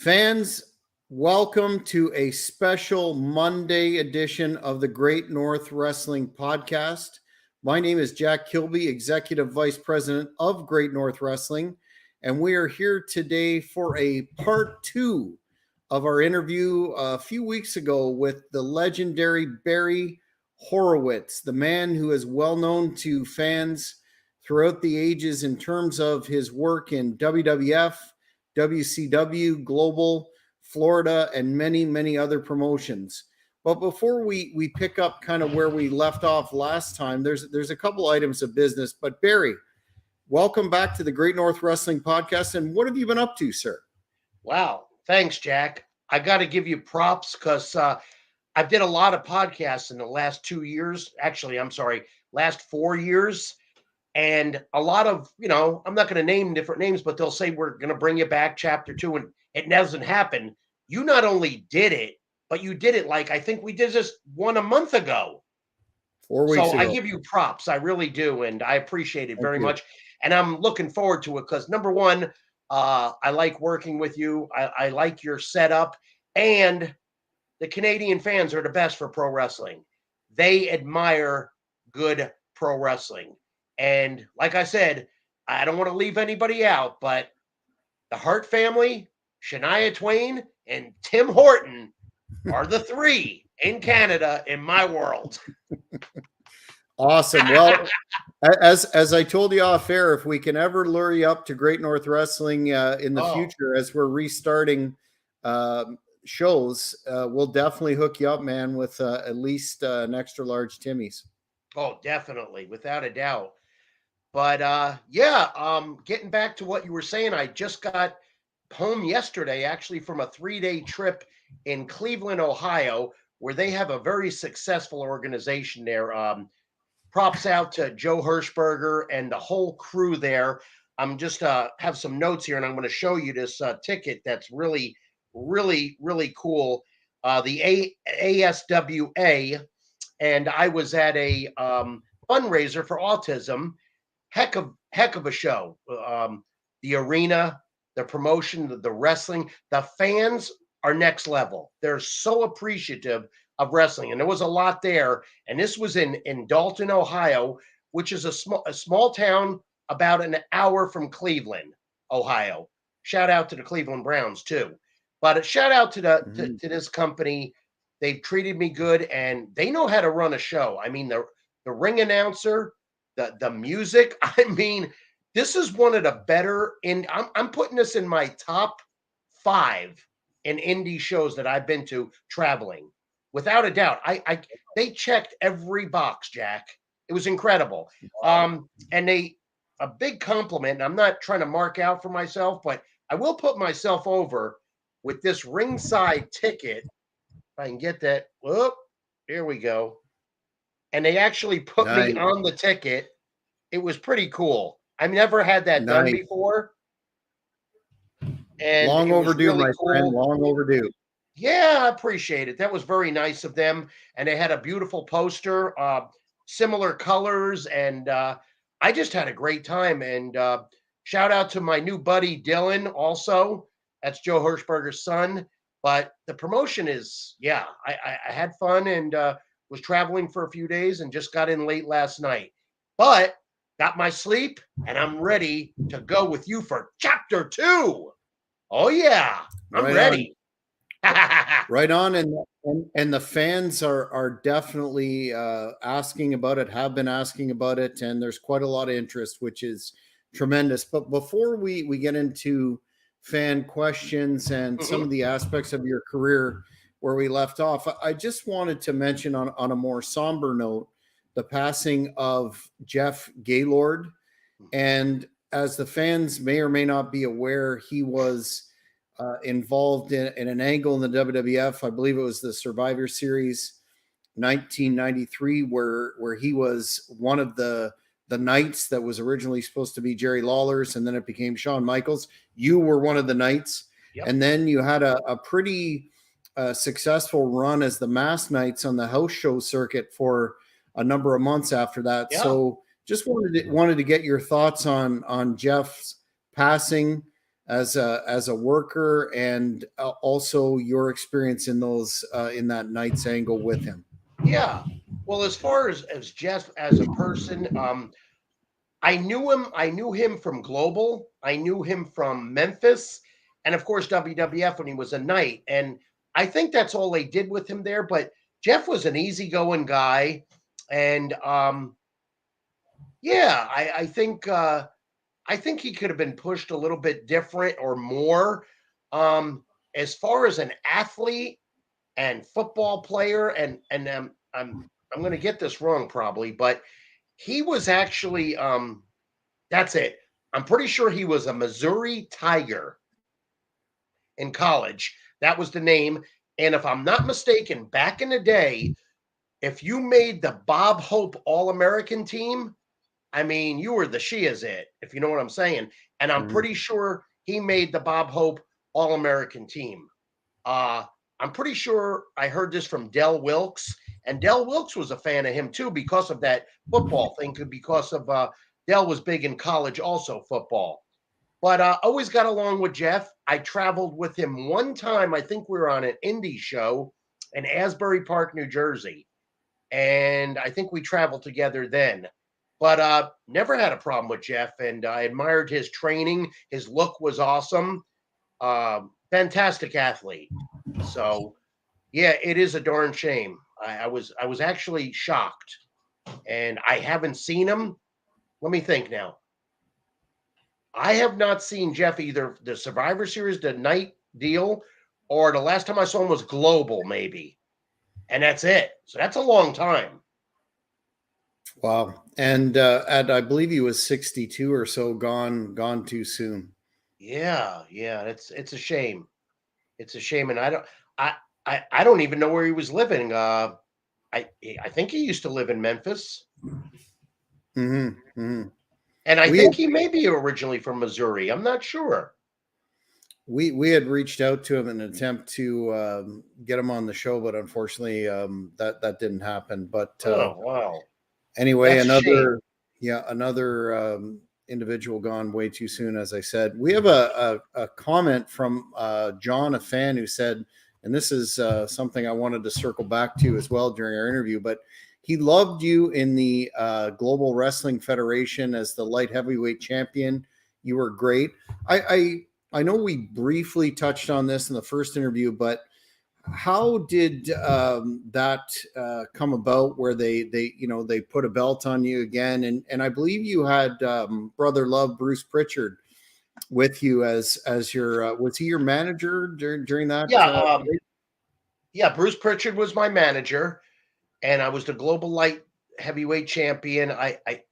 Fans, welcome to a special Monday edition of the Great North Wrestling Podcast. My name is Jack Kilby, Executive Vice President of Great North Wrestling, and we are here today for a part two of our interview a few weeks ago with the legendary Barry Horowitz, the man who is well known to fans throughout the ages in terms of his work in WWF, WCW, Global, Florida, and many, many other promotions. But before we pick up kind of where we left off last time, there's a couple items of business. But Barry, welcome back to the Great North Wrestling Podcast. And what have you been up to, sir? Wow. Thanks, Jack. I got to give you props because I've did a lot of podcasts in the last 2 years. Actually, last 4 years. And a lot of, I'm not going to name different names, but they'll say, we're going to bring you back chapter 2. And it doesn't happen. You not only did it, but you did it like, I think we did this one a month ago. 4 weeks ago. I give you props. I really do. And I appreciate it very much. And I'm looking forward to it because number one, I like working with you. I like your setup. And the Canadian fans are the best for pro wrestling. They admire good pro wrestling. And like I said, I don't want to leave anybody out, but the Hart family, Shania Twain, and Tim Horton are the three in Canada in my world. Awesome. Well, as I told you off air, if we can ever lure you up to Great North Wrestling in the future, as we're restarting shows, we'll definitely hook you up, man, with at least an extra large Timmy's. Oh, definitely, without a doubt. But getting back to what you were saying, I just got home yesterday, actually, from a 3-day trip in Cleveland, Ohio, where they have a very successful organization there. Props out to Joe Hirschberger and the whole crew there. I'm just have some notes here, and I'm going to show you this ticket that's really, really, really cool. The ASWA, and I was at a fundraiser for autism. Heck of a show. The arena, the promotion, the wrestling, the fans are next level. They're so appreciative of wrestling, and there was a lot there. And this was in Dalton, Ohio, which is a small town about an hour from Cleveland, Ohio. Shout out to the Cleveland Browns too. But a shout out to to this company. They've treated me good, and they know how to run a show. I mean, the ring announcer, the music. I mean, this is one of the better I'm putting this in my top 5 in indie shows that I've been to traveling. Without a doubt. They checked every box, Jack. It was incredible. And a big compliment, and I'm not trying to mark out for myself, but I will put myself over with this ringside ticket. If I can get that. Whoop, here we go. And they actually put me on the ticket. It was pretty cool. I've never had that done before. And long overdue, really my friend. Long overdue. Yeah, I appreciate it. That was very nice of them. And they had a beautiful poster, similar colors. And I just had a great time. And shout out to my new buddy, Dylan, also. That's Joe Hirschberger's son. But the promotion is, I had fun and was traveling for a few days and just got in late last night. But got my sleep, and I'm ready to go with you for chapter 2. Oh, yeah. I'm ready. Right on. And the fans are definitely asking about it, have been asking about it, and there's quite a lot of interest, which is tremendous. But before we get into fan questions and some of the aspects of your career where we left off, I just wanted to mention on a more somber note, the passing of Jeff Gaylord. And as the fans may or may not be aware, he was involved in an angle in the WWF. I believe it was the Survivor Series 1993, where he was one of the knights that was originally supposed to be Jerry Lawler's, and then it became Shawn Michaels. You were one of the knights. Yep. And then you had a pretty successful run as the Masked Knights on the house show circuit for a number of months after that. Yeah. So just wanted to get your thoughts on Jeff's passing, as a worker, and also your experience in those in that Knights angle with him. Yeah. Well, as far as Jeff as a person, I knew him. I knew him from Global. I knew him from Memphis, and of course WWF when he was a Knight. And I think that's all they did with him there. But Jeff was an easygoing guy, and yeah, I think he could have been pushed a little bit different or more. As far as an athlete and football player, and I'm going to get this wrong probably, but he was actually that's it. I'm pretty sure he was a Missouri Tiger in college. That was the name. And if I'm not mistaken, back in the day, if you made the Bob Hope All American team, I mean, you were the she is it, if you know what I'm saying. And I'm Mhm. pretty sure he made the Bob Hope All American team. Uh, I'm pretty sure I heard this from Del Wilkes, and Del Wilkes was a fan of him too because of that football thing, because of Del was big in college, also football. But always got along with Jeff. I traveled with him one time. I think we were on an indie show in Asbury Park, New Jersey, and I think we traveled together then. But never had a problem with Jeff, and I admired his training. His look was awesome. Fantastic athlete. So yeah, it is a darn shame. I was actually shocked, and I haven't seen him. Let me think now. I have not seen Jeff either the Survivor Series, the night deal, or the last time I saw him was Global, maybe, and that's it. So that's a long time. Wow. And I believe he was 62 or so, gone too soon. Yeah, yeah, it's a shame. It's a shame, and I I don't even know where he was living. I think he used to live in Memphis, Hmm. Hmm. and I We had, think he may be originally from Missouri. I'm not sure. we had reached out to him in an attempt to get him on the show, but unfortunately that didn't happen. But Oh wow, anyway, that's a shame. another individual gone way too soon. As I said, we have a comment from John, a fan, who said, and this is something I wanted to circle back to as well during our interview, but he loved you in the Global Wrestling Federation as the light heavyweight champion. You were great. I know we briefly touched on this in the first interview, but how did that come about, where they put a belt on you again, and I believe you had brother love Bruce Pritchard with you as your was he your manager during that Yeah, yeah. Bruce Pritchard was my manager, and I was the global light heavyweight champion.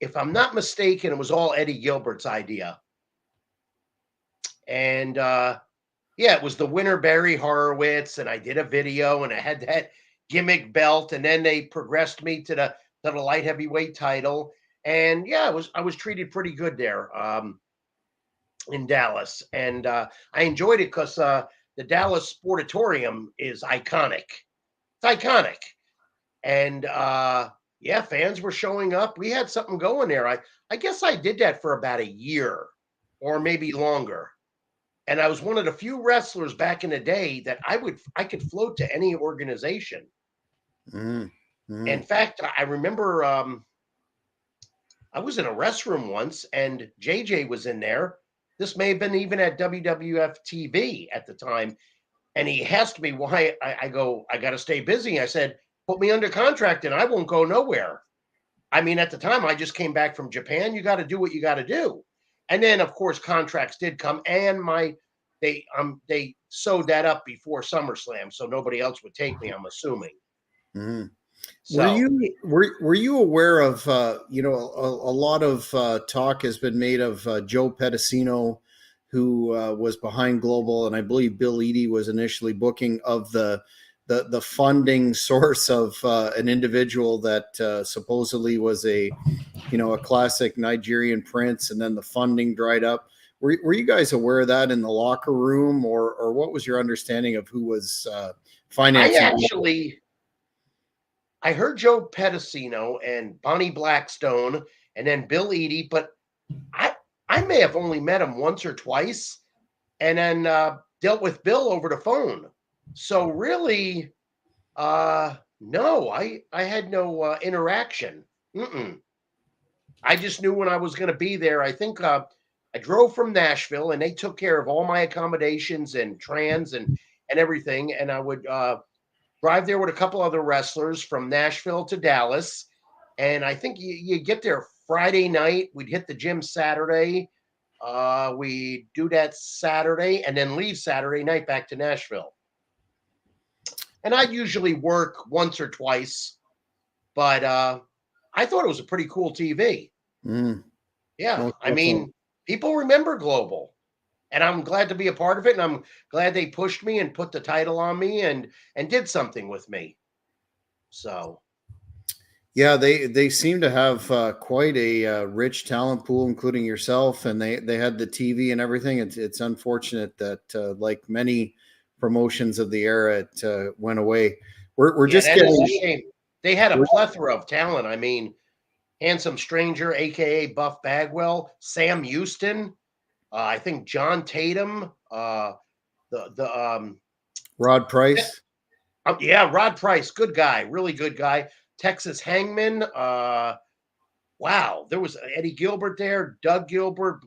If I'm not mistaken, it was all Eddie Gilbert's idea, and yeah, it was the winner Barry Horowitz, and I did a video, and I had that gimmick belt, and then they progressed me to the light heavyweight title, and yeah, I was treated pretty good there in Dallas, and I enjoyed it because the Dallas Sportatorium is iconic. It's iconic, and yeah, fans were showing up. We had something going there. I guess I did that for about a year or maybe longer. And I was one of the few wrestlers back in the day that I could float to any organization. Mm, In mm, fact, I remember I was in a restroom once and JJ was in there. This may have been even at WWF TV at the time. And he asked me why. I go, I got to stay busy. I said, put me under contract and I won't go nowhere. I mean, at the time, I just came back from Japan. You got to do what you got to do. And then, of course, contracts did come, and they sewed that up before SummerSlam, so nobody else would take me. I'm assuming. mm. So Were you aware of a lot of talk has been made of Joe Pedicino, who was behind Global, and I believe Bill Eadie was initially booking, of the funding source of an individual that supposedly was a classic Nigerian prince, and then the funding dried up. Were you guys aware of that in the locker room, or what was your understanding of who was I financing? actually I heard Joe Pedicino and Bonnie Blackstone, and then Bill Eadie, but I I may have only met him once or twice. and then dealt with Bill over the phone. So really, no, I had no interaction. Mm-mm. I just knew when I was going to be there. I think I drove from Nashville, and they took care of all my accommodations and trans and everything. And I would drive there with a couple other wrestlers from Nashville to Dallas. And I think you get there Friday night. We'd hit the gym Saturday. We do that Saturday and then leave Saturday night back to Nashville. And I'd usually work once or twice, but I thought it was a pretty cool TV. Yeah, Most I definitely. mean, people remember Global, and I'm glad to be a part of it. And I'm glad they pushed me and put the title on me and did something with me. So Yeah, they seem to have quite a rich talent pool, including yourself, and they had the TV and everything. It's unfortunate that like many promotions of the era, it went away. We're yeah, just that is a getting shame. They had a we're, plethora of talent. I mean, Handsome Stranger, aka Buff Bagwell, Sam Houston, I think John Tatum, the Rod Price. yeah, Rod Price, good guy, really good guy. Texas Hangman, wow, there was Eddie Gilbert there, Doug Gilbert,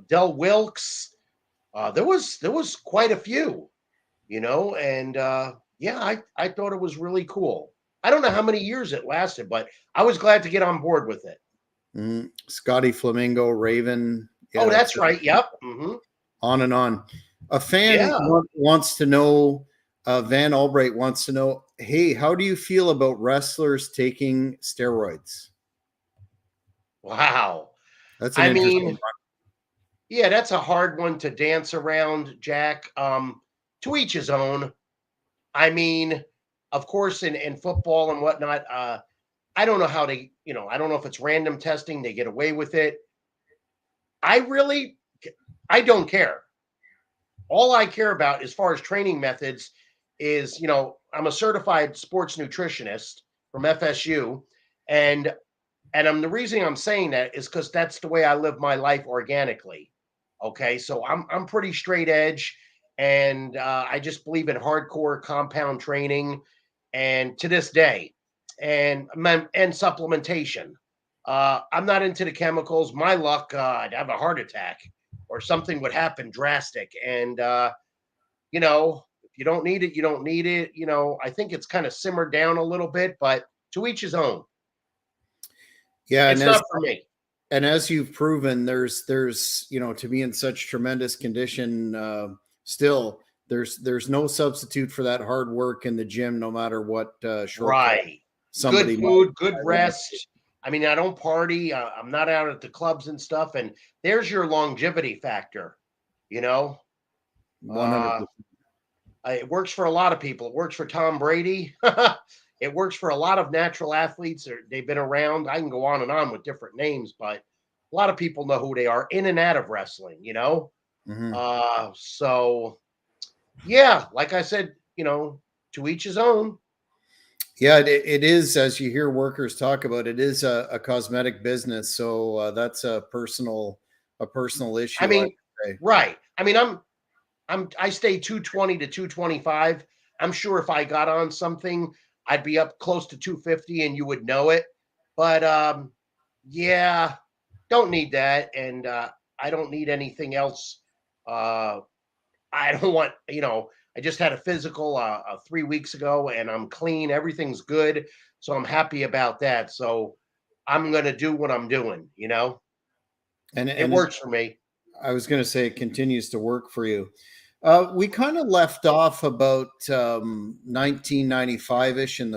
Del Wilkes. There was quite a few, and yeah, I thought it was really cool. I don't know how many years it lasted, but I was glad to get on board with it. Scotty Flamingo, Raven. Oh, Yeah, that's right. Yep. on and on. A fan Yeah. wants to know, Van Albright wants to know, hey, how do you feel about wrestlers taking steroids? Wow. That's an I interesting mean, one. yeah, that's a hard one to dance around, Jack. To each his own. I mean, of course, in football and whatnot, I don't know how they, I don't know if it's random testing, they get away with it. I really, I don't care. All I care about as far as training methods is, I'm a certified sports nutritionist from FSU, and the reason I'm saying that is because that's the way I live my life organically. Okay, so I'm pretty straight edge, and I just believe in hardcore compound training, and to this day, and supplementation. I'm not into the chemicals. My luck, I'd have a heart attack or something would happen drastic, and if you don't need it, you don't need it. I think it's kind of simmered down a little bit, but to each his own. Yeah, It's not for me. and as you've proven, there's to be in such tremendous condition, still there's no substitute for that hard work in the gym, no matter what shortcut Right. Good somebody food, good might. rest. I mean, I don't party. I'm not out at the clubs and stuff. And there's your longevity factor. You know, 100. uh, it works for a lot of people. It works for Tom Brady. It works for a lot of natural athletes. They've been around. I can go on and on with different names, but a lot of people know who they are in and out of wrestling. Mm-hmm. So yeah, like I said, to each his own. Yeah, it is, as you hear workers talk about, it is a cosmetic business. So that's a personal I issue, I would mean, say. right. I mean, I stay 220 to 225. I'm sure if I got on something, I'd be up close to 250 and you would know it. But yeah, don't need that. And I don't need anything else. Uh, I don't want, I just had a physical 3 weeks ago and I'm clean. Everything's good. So I'm happy about that. So I'm going to do what I'm doing. And It and works for me. I was going to say it continues to work for you. We kind of left off about 1995-ish in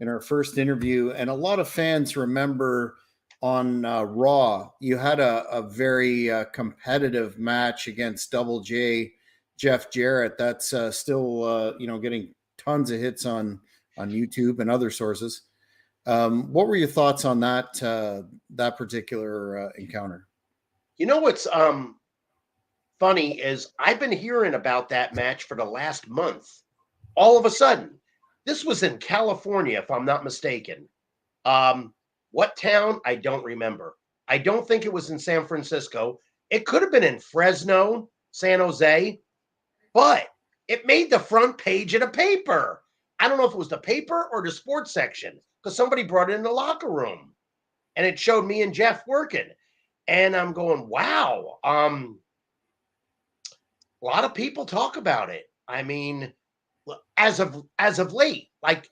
our first interview, and a lot of fans remember on Raw you had a very competitive match against Double J, Jeff Jarrett. That's still getting tons of hits on YouTube and other sources. What were your thoughts on that particular encounter? What's funny is I've been hearing about that match for the last month. All of a sudden, this was in California, if I'm not mistaken. What town? I don't remember. I don't think it was in San Francisco. It could have been in Fresno, San Jose, but it made the front page of the paper. I don't know if it was the paper or the sports section because somebody brought it in the locker room and it showed me and Jeff working. And I'm going, wow. A lot of people talk about it. I mean, as of late, like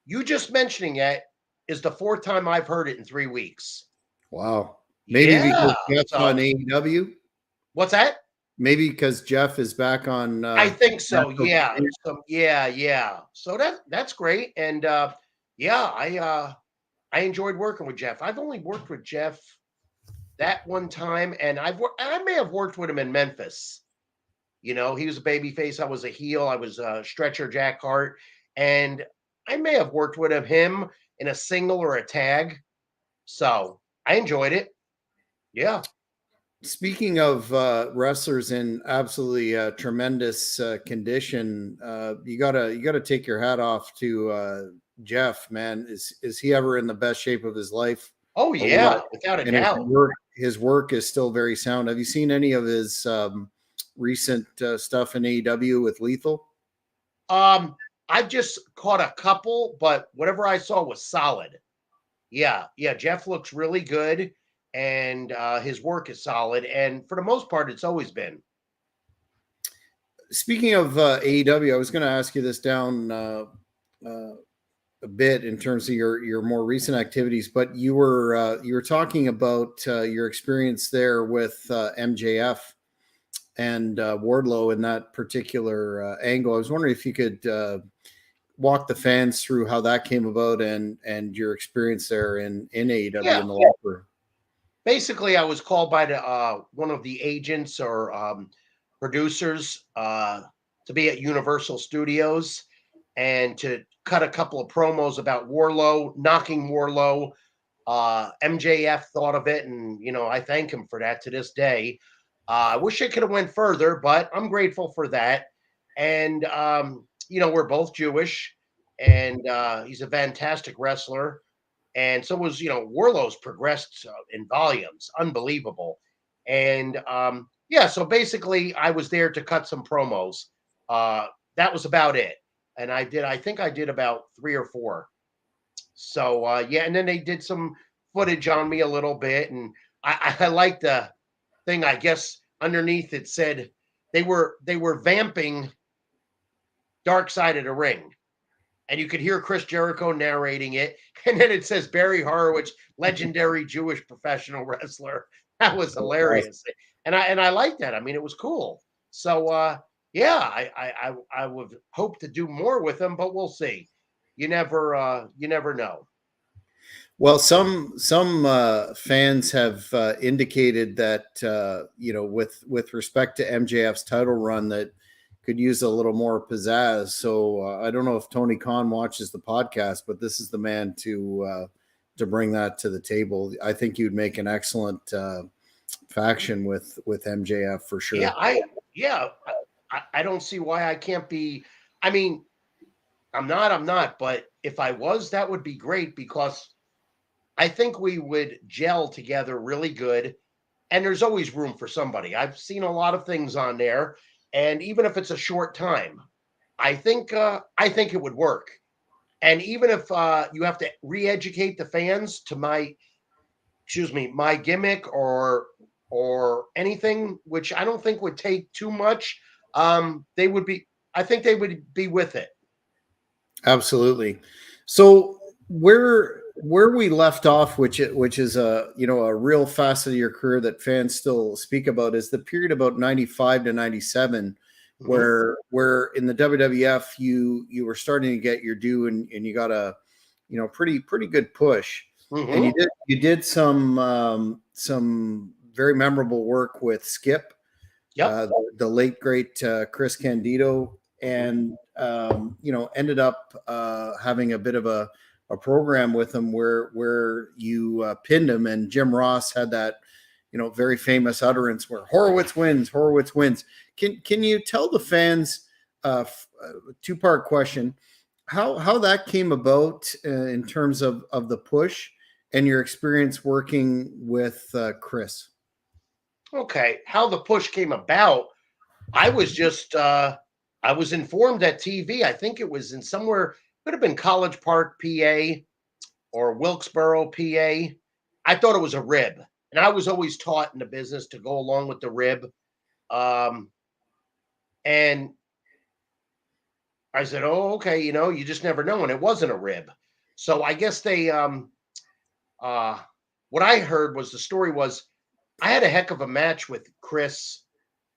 you just mentioning it is the fourth time I've heard it in 3 weeks. Wow. Maybe Yeah. because Jeff's on AEW. What's that? Maybe because Jeff is back on. I think so. National Yeah. TV. Yeah. So that's great. And yeah, I enjoyed working with Jeff. I've only worked with Jeff that one time, and I may have worked with him in Memphis. You know, he was a baby face. I was a heel. I was a stretcher Jack Hart. And I may have worked with him in a single or a tag. So I enjoyed it. Yeah. Speaking of wrestlers in absolutely tremendous condition, you gotta take your hat off to Jeff. Man, is he ever in the best shape of his life? Oh, Or yeah, what? without a And doubt. his work is still very sound. Have you seen any of his recent stuff in AEW with Lethal? I just caught a couple, but whatever I saw was solid. Yeah. Jeff looks really good, and his work is solid. And for the most part, it's always been. Speaking of AEW, I was going to ask you this down a bit in terms of your more recent activities, but you were talking about your experience there with MJF and Wardlow in that particular angle. I was wondering if you could walk the fans through how that came about and your experience there in AEW Yeah. in the locker room. Basically, I was called by the one of the agents or producers to be at Universal Studios and to cut a couple of promos about Warlow, knocking Warlow. MJF thought of it, and I thank him for that to this day. I wish I could have went further, but I'm grateful for that. And we're both Jewish, and he's a fantastic wrestler. And so was, Warlow's progressed in volumes, unbelievable. And yeah, so basically, I was there to cut some promos. That was about it. And I think I did about 3 or 4. So yeah, and then they did some footage on me a little bit, and I liked the thing. I guess underneath it said they were vamping Dark Side of the Ring, and you could hear Chris Jericho narrating it, and then it says Barry Horowitz, legendary Jewish professional wrestler. That was hilarious, and I liked that. I mean, it was cool. So yeah, I would hope to do more with them, but we'll see. You never know. Well, some fans have indicated that with respect to MJF's title run, that could use a little more pizzazz. So I don't know if Tony Khan watches the podcast, but this is the man to bring that to the table. I think you'd make an excellent faction with MJF for sure. Yeah, I don't see why I can't be. I mean, I'm not, but if I was, that would be great because I think we would gel together really good. And there's always room for somebody. I've seen a lot of things on there, and even if it's a short time, I think it would work. And even if you have to re-educate the fans to my gimmick or anything, which I don't think would take too much, they would be. I think they would be with it. Absolutely. So where we left off, which is a real facet of your career that fans still speak about, is the period about 95 to 97, where in the WWF you were starting to get your due and you got a pretty good push, and you did some very memorable work with Skip, the late great Chris Candido, and ended up having a bit of a program with him where you pinned him, and Jim Ross had that very famous utterance where Horowitz wins. Can you tell the fans, two-part question, how that came about in terms of the push and your experience working with Chris? Okay. How the push came about, I was just I was informed at TV. I think it was in somewhere, could have been College Park, PA, or Wilkesboro, PA. I thought it was a rib. And I was always taught in the business to go along with the rib. Um, and I said, "Oh, okay, you just never know." And it wasn't a rib. So I guess they uh what I heard was the story was I had a heck of a match with Chris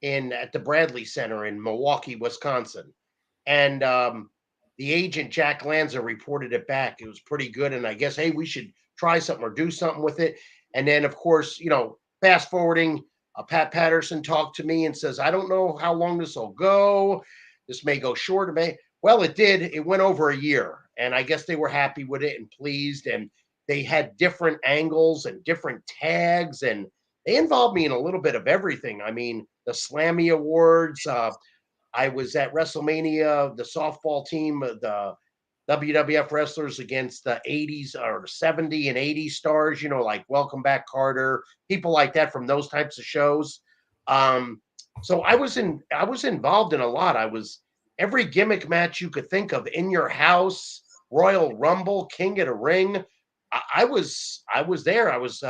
in at the Bradley Center in Milwaukee, Wisconsin. And the agent Jack Lanza reported it back. It was pretty good. And I guess, hey, we should try something or do something with it. And then, of course, fast forwarding, Pat Patterson talked to me and says, I don't know how long this will go. This may go short. It may. Well, it did. It went over a year. And I guess they were happy with it and pleased. And they had different angles and different tags. And they involved me in a little bit of everything. I mean, the Slammy Awards. I was at WrestleMania, the softball team, the WWF wrestlers against the 80s or 70 and 80 stars, like Welcome Back Carter, people like that from those types of shows. So I was involved in a lot. I was every gimmick match you could think of in your house, Royal Rumble, King of the Ring. I was there. I was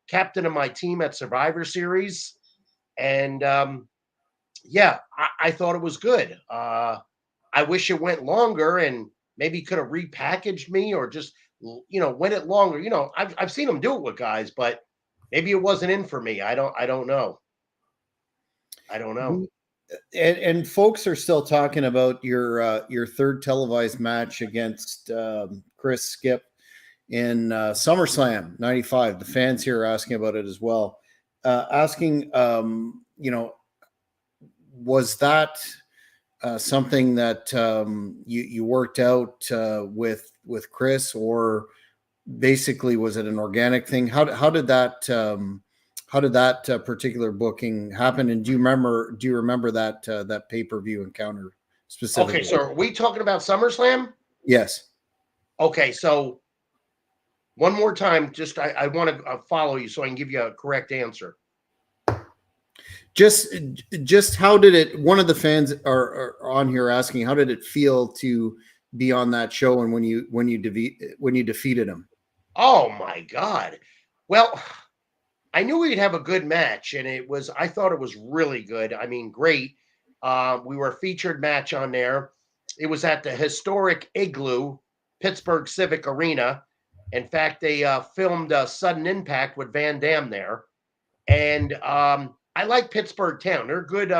captain of my team at Survivor Series. And yeah, I thought it was good. I wish it went longer and maybe could have repackaged me or just went it longer. I've seen them do it with guys, but maybe it wasn't in for me. I don't know. I don't know. And folks are still talking about your third televised match against Chris Skip in SummerSlam '95. The fans here are asking about it as well. Asking, was that something that you worked out with Chris, or basically was it an organic thing? How did that particular booking happen? And do you remember that pay-per-view encounter specifically? Okay, so are we talking about SummerSlam? Yes. Okay, so one more time, just I want to follow you so I can give you a correct answer. Just how did it? One of the fans are on here asking, how did it feel to be on that show, and when you defeated him? Oh my God! Well, I knew we'd have a good match, and I thought it was really good. I mean, great. We were a featured match on there. It was at the historic Igloo, Pittsburgh Civic Arena. In fact, they filmed Sudden Impact with Van Damme there. And I like Pittsburgh town. They're good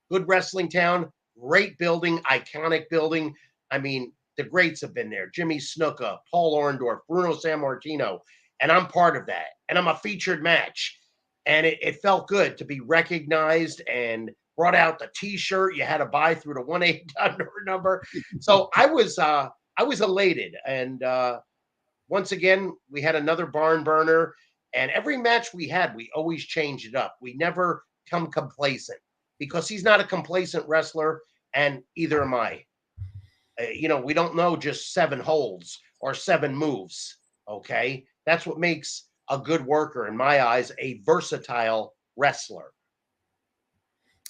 wrestling town, great building, iconic building. I mean, the greats have been there. Jimmy Snuka, Paul Orndorff, Bruno Sammartino, and I'm part of that. And I'm a featured match. And it felt good to be recognized and brought out the T-shirt you had to buy through the 1-800 number. So I was elated. And once again, we had another barn burner. And every match we had, we always changed it up. We never come complacent because he's not a complacent wrestler, and either am I. We don't know just 7 holds or 7 moves. Okay, that's what makes a good worker, in my eyes, a versatile wrestler.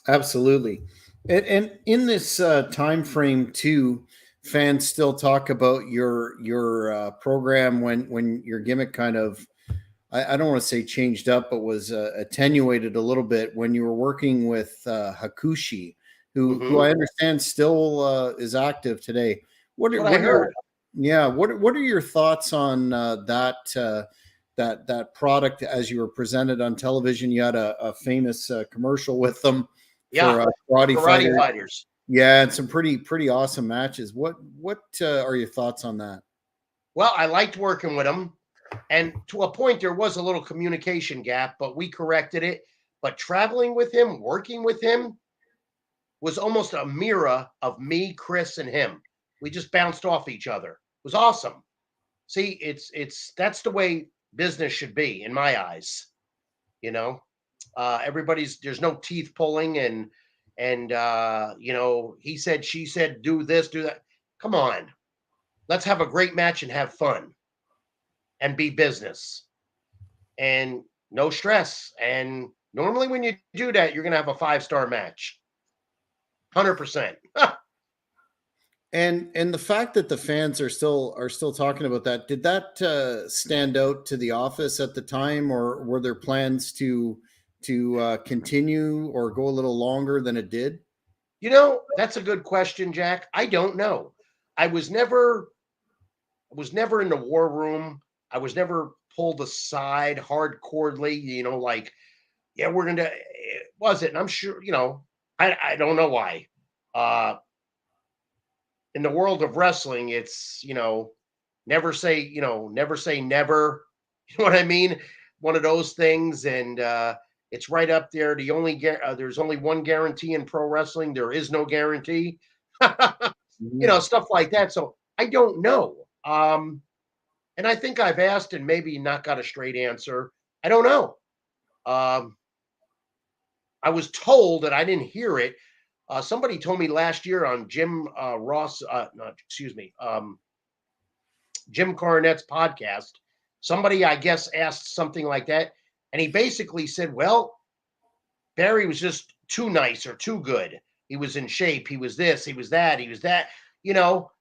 Absolutely. And in this time frame too, fans still talk about your program when your gimmick kind of, I don't want to say changed up, but was attenuated a little bit when you were working with Hakushi, who I understand still is active today. What I heard. What are your thoughts on that product as you were presented on television? You had a famous commercial with them for karate fighters. Yeah, and some pretty awesome matches. What are your thoughts on that? Well, I liked working with them. And to a point, there was a little communication gap, but we corrected it. But traveling with him, working with him, was almost a mirror of me, Chris, and him. We just bounced off each other. It was awesome. See, that's the way business should be, in my eyes. There's no teeth pulling and he said, she said, do this, do that. Come on, let's have a great match and have fun. And be business and no stress and Normally, when you do that, you're going to have a 5-star match. 100%. And the fact that the fans are still talking about that, did that stand out to the office at the time, or were there plans to continue or go a little longer than it did? That's a good question, Jack. I don't know. I was never in the war room. I was never pulled aside hardcorely, like, yeah, we're gonna it wasn't. And I'm sure, I don't know why. Uh in the world of wrestling, it's, never say never. You know what I mean? One of those things, and it's right up there. There's only one guarantee in pro wrestling. There is no guarantee. Mhm. Stuff like that. So I don't know. And I think I've asked and maybe not got a straight answer. I don't know. Um, I was told that I didn't hear it. Somebody told me last year on Jim Cornette's podcast. Somebody, I guess, asked something like that, and he basically said, "Well, Barry was just too nice or too good. He was in shape. He was this. He was that. He was that. You know."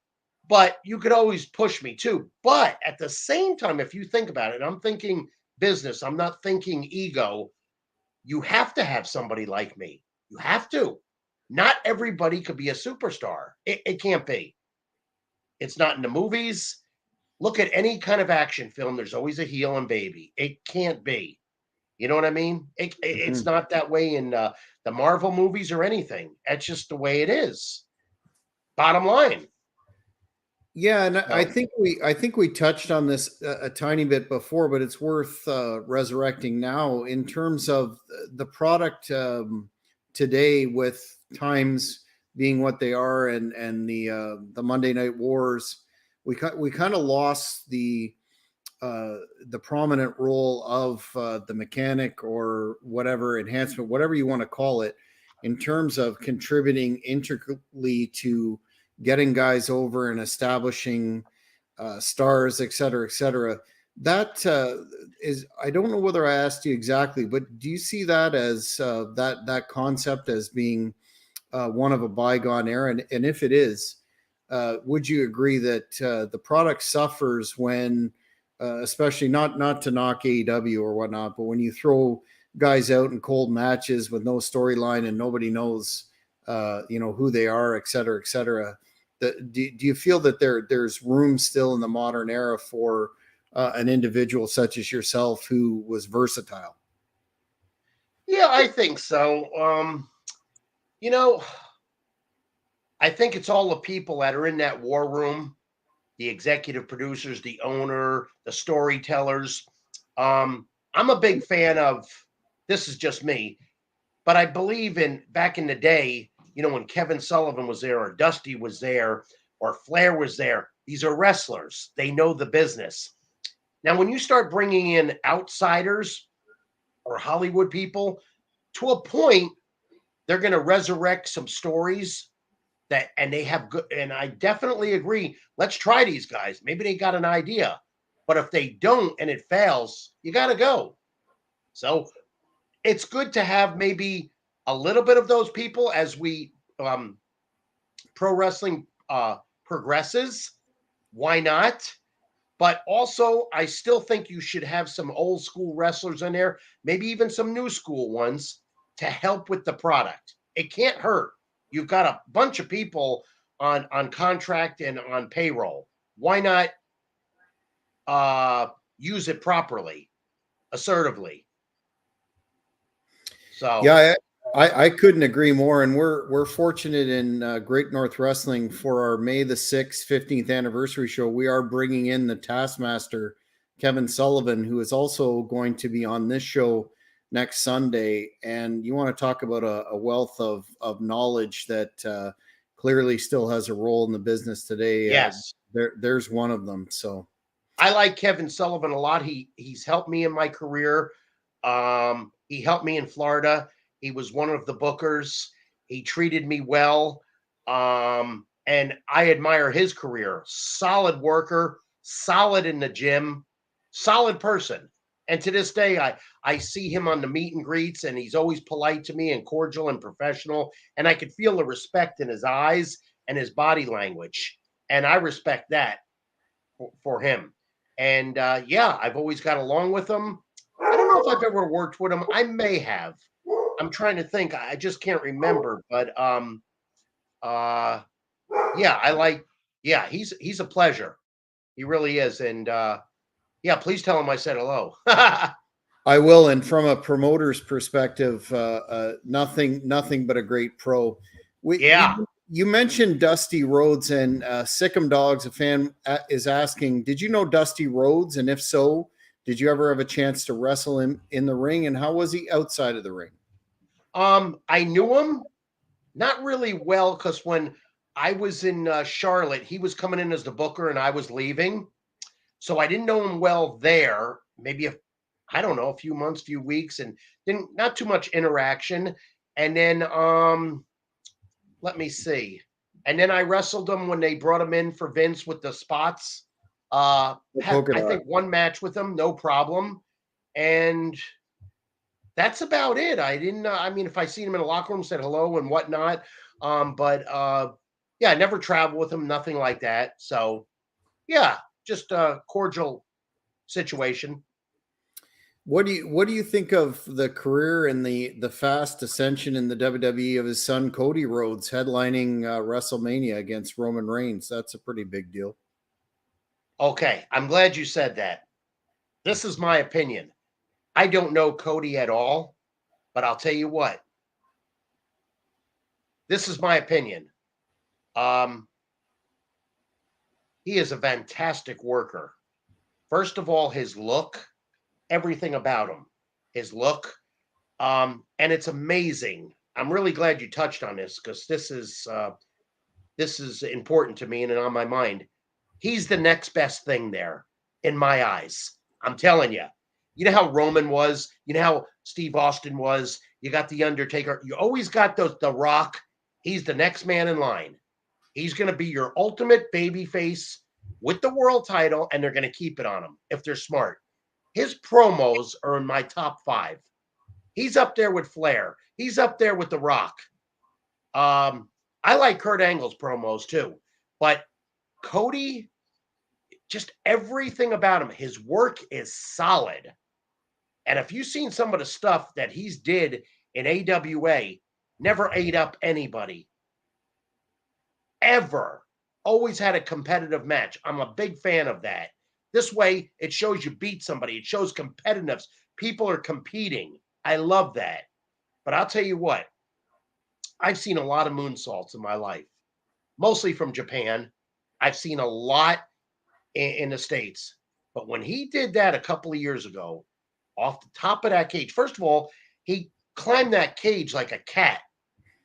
But you could always push me too. But at the same time, if you think about it, I'm thinking business. I'm not thinking ego. You have to have somebody like me. You have to. Not everybody could be a superstar. It can't be. It's not in the movies. Look at any kind of action film. There's always a heel and baby. It can't be. You know what I mean? It's Mhm. not that way in the Marvel movies or anything. That's just the way it is. Bottom line. Yeah, and I So, think we touched on this a tiny bit before, but it's worth resurrecting now in terms of the product today, with times being what they are, and the Monday Night Wars. We kind of lost the prominent role of the mechanic or whatever enhancement, whatever you want to call it, in terms of contributing intricately to getting guys over and establishing stars, et cetera, et cetera. That is, I don't know whether I asked you exactly, but do you see that as that concept as being one of a bygone era? And if it is, would you agree that the product suffers when, especially not to knock AEW or whatnot, but when you throw guys out in cold matches with no storyline and nobody knows, who they are, et cetera, et cetera. Do you feel that there's room still in the modern era for an individual such as yourself who was versatile? yeah, I think so. You know, I think it's all the people that are in that war room, the executive producers, the owner, the storytellers. I'm a big fan of, this is just me, but I believe in back in the day, when Kevin Sullivan was there or Dusty was there or Flair was there, these are wrestlers. They know the business. Now, when you start bringing in outsiders or Hollywood people, to a point, they're going to resurrect some stories and they have good. And I definitely agree. Let's try these guys. Maybe they got an idea, but if they don't and it fails, you got to go. So it's good to have maybe a little bit of those people as we pro wrestling progresses. Why not? But also, I still think you should have some old school wrestlers in there, maybe even some new school ones to help with the product. It can't hurt. You've got a bunch of people on contract and on payroll. Why not uh, use it properly, assertively? So, Yeah, I couldn't agree more, and we're fortunate in Great North Wrestling for our May the 6th 15th anniversary show. We are bringing in the Taskmaster, Kevin Sullivan, who is also going to be on this show next Sunday. And you want to talk about a wealth of knowledge that clearly still has a role in the business today. yes, There's one of them. So I like Kevin Sullivan a lot. He's helped me in my career. He helped me in Florida. He was one of the bookers. He treated me well. And I admire his career. Solid worker, solid in the gym, solid person. And to this day, I see him on the meet and greets, and he's always polite to me and cordial and professional. And I could feel the respect in his eyes and his body language. And I respect that for him. And yeah, I've always got along with him. I don't know if I've ever worked with him. I may have. I'm trying to think. I just can't remember. But uh yeah, he's a pleasure. He really is. And yeah, please tell him I said hello. I will. And from a promoter's perspective, nothing but a great pro. Yeah. You mentioned Dusty Rhodes, and Sick'em Dogs, a fan, is asking, did you know Dusty Rhodes? And if so, did you ever have a chance to wrestle him in the ring? And how was he outside of the ring? I knew him not really well because when I was in Charlotte, he was coming in as the booker and I was leaving. So I didn't know him well there. Maybe I don't know, a few months, few weeks, and didn't not too much interaction. And then let me see. And then I wrestled him when they brought him in for Vince with the spots. Had I think one match with him, no problem. And that's about it. I didn't. I mean, if I seen him in a locker room, said hello and whatnot. But yeah, I never traveled with him, nothing like that. So yeah, just a cordial situation. What do you think of the career and the fast ascension in the WWE of his son Cody Rhodes headlining WrestleMania against Roman Reigns? That's a pretty big deal. Okay, I'm glad you said that. This is my opinion. I don't know Cody at all, but I'll tell you what. This is my opinion. Um, he is a fantastic worker. First of all, his look, everything about him, his look, and it's amazing. I'm really glad you touched on this because this is important to me and on my mind. He's the next best thing there in my eyes. I'm telling you. You know how Roman was. You know how Steve Austin was. You got the Undertaker. You always got those. The Rock. He's the next man in line. He's going to be your ultimate baby face with the world title, and they're going to keep it on him if they're smart. His promos are in my top 5. He's up there with Flair. He's up there with The Rock. I like Kurt Angle's promos too, but Cody, just everything about him, his work is solid. And if you've seen some of the stuff that he's did in AWA, never ate up anybody. Ever. Always had a competitive match. I'm a big fan of that. This way, it shows you beat somebody. It shows competitiveness. People are competing. I love that. But I'll tell you what, I've seen a lot of moonsaults in my life, mostly from Japan. I've seen a lot in the States. But when he did that a couple of years ago, off the top of that cage, first of all, he climbed that cage like a cat.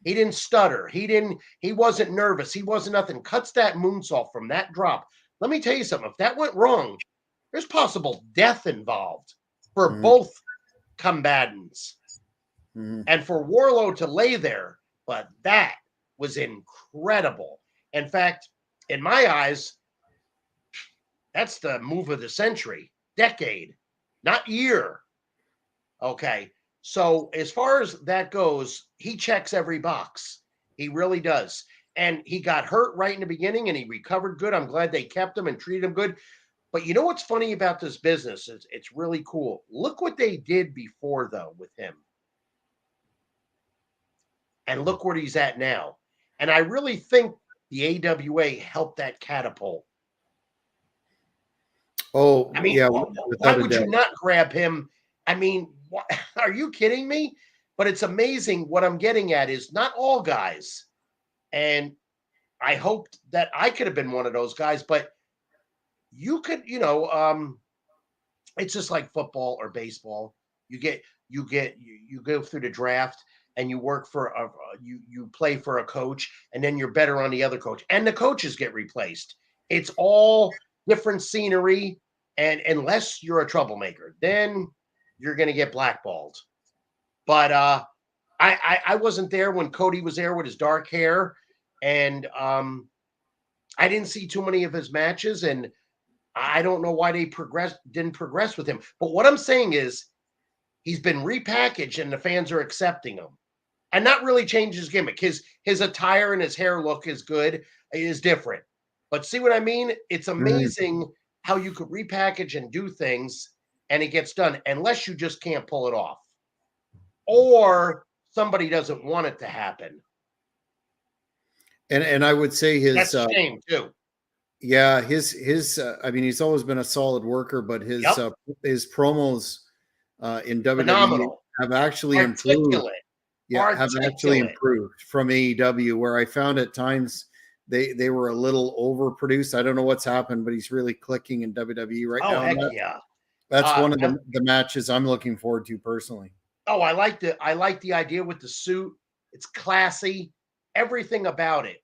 He didn't stutter. He wasn't nervous. He wasn't nothing. Cuts that moonsault from that drop. Let me tell you something. If that went wrong, there's possible death involved for both combatants. And for Warlow to lay there, but that was incredible. In fact, in my eyes, that's the move of the century, decade, not year. Okay. So as far as that goes, he checks every box. He really does. And he got hurt right in the beginning and he recovered good. I'm glad they kept him and treated him good. But you know what's funny about this business? It's really cool. Look what they did before, though, with him. And look where he's at now. And I really think the AWA helped that catapult. Oh, I mean, yeah. why would you not grab him? I mean, are you kidding me? But it's amazing. What I'm getting at is not all guys. And I hoped that I could have been one of those guys, but you could, it's just like football or baseball. You go through the draft and you work for you play for a coach, and then you're better on the other coach, and the coaches get replaced. It's all different scenery, and unless you're a troublemaker, then you're going to get blackballed. But I wasn't there when Cody was there with his dark hair, and I didn't see too many of his matches, and I don't know why they didn't progress with him. But what I'm saying is he's been repackaged and the fans are accepting him. And not really change his gimmick. His attire and his hair look is different. But see what I mean? It's Mhm. amazing how you could repackage and do things and it gets done unless you just can't pull it off. Or somebody doesn't want it to happen. And I would say That's a shame too. yeah, I mean, he's always been a solid worker, but Yep. his promos in WWE Phenomenal. have actually improved. Articulate. Yeah, have actually Articulate. improved from AEW, where I found at times they were a little overproduced. I don't know what's happened, but he's really clicking in WWE right Oh, now, and heck yeah. that's one of I'm the matches I'm looking forward to personally. Oh, I like the idea with the suit. It's classy. Everything about it.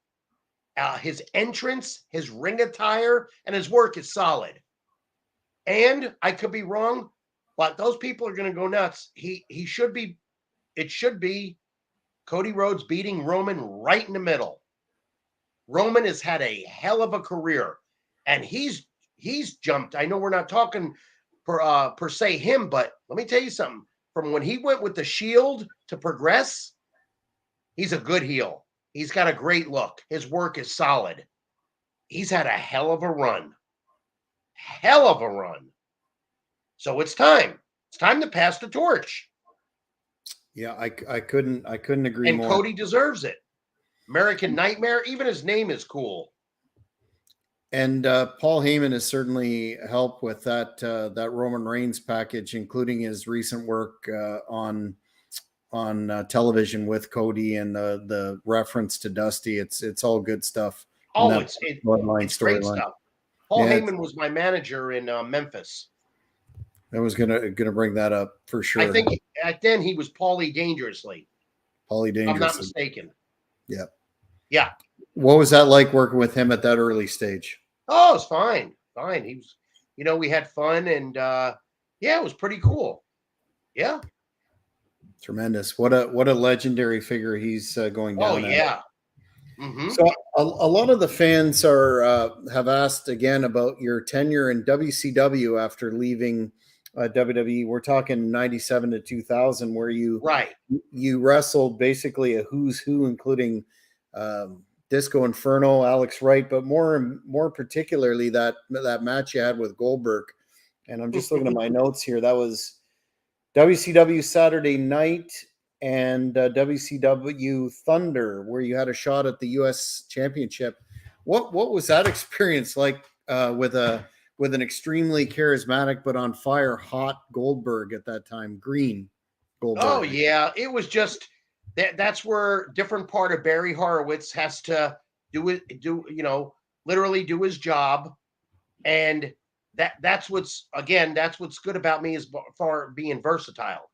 His entrance, his ring attire, and his work is solid. And I could be wrong, but those people are going to go nuts. He should be. It should be Cody Rhodes beating Roman right in the middle. Roman has had a hell of a career, and he's jumped. I know we're not talking per se him, but let me tell you something. From when he went with the Shield to progress, he's a good heel. He's got a great look. His work is solid. He's had a hell of a run. Hell of a run. So it's time. It's time to pass the torch. Yeah, I couldn't agree And more. Cody deserves it. American Nightmare, even his name is cool. And Paul Heyman has certainly helped with that Roman Reigns package, including his recent work on television with Cody and the reference to Dusty. It's all good stuff in Oh, that it's bloodline it's great storyline. stuff. Paul Yeah, Heyman was my manager in Memphis. I was gonna bring that up for I sure. think back then he was Paulie Dangerously, Paulie if I'm not Dangerously. mistaken. Yeah. Yeah. What was that like working with him at that early stage? Oh, it's fine. Fine. He was, we had fun and yeah, it was pretty cool. Yeah. Tremendous. What a legendary figure he's going Oh down as. yeah. Mm-hmm. So a lot of the fans are have asked again about your tenure in WCW after leaving WWE. We're talking 97 to 2000, where Right. you wrestled basically a who's who, including Disco Inferno, Alex Wright, but more particularly that match you had with Goldberg. And I'm just looking at my notes here. That was WCW Saturday Night and WCW Thunder, where you had a shot at the U.S. Championship. What was that experience like with an extremely charismatic but on fire hot Goldberg at that time, green Oh Goldberg? yeah. It was just that's where different part of Barry Horowitz has to literally do his job. And that's what's good about me as far being versatile.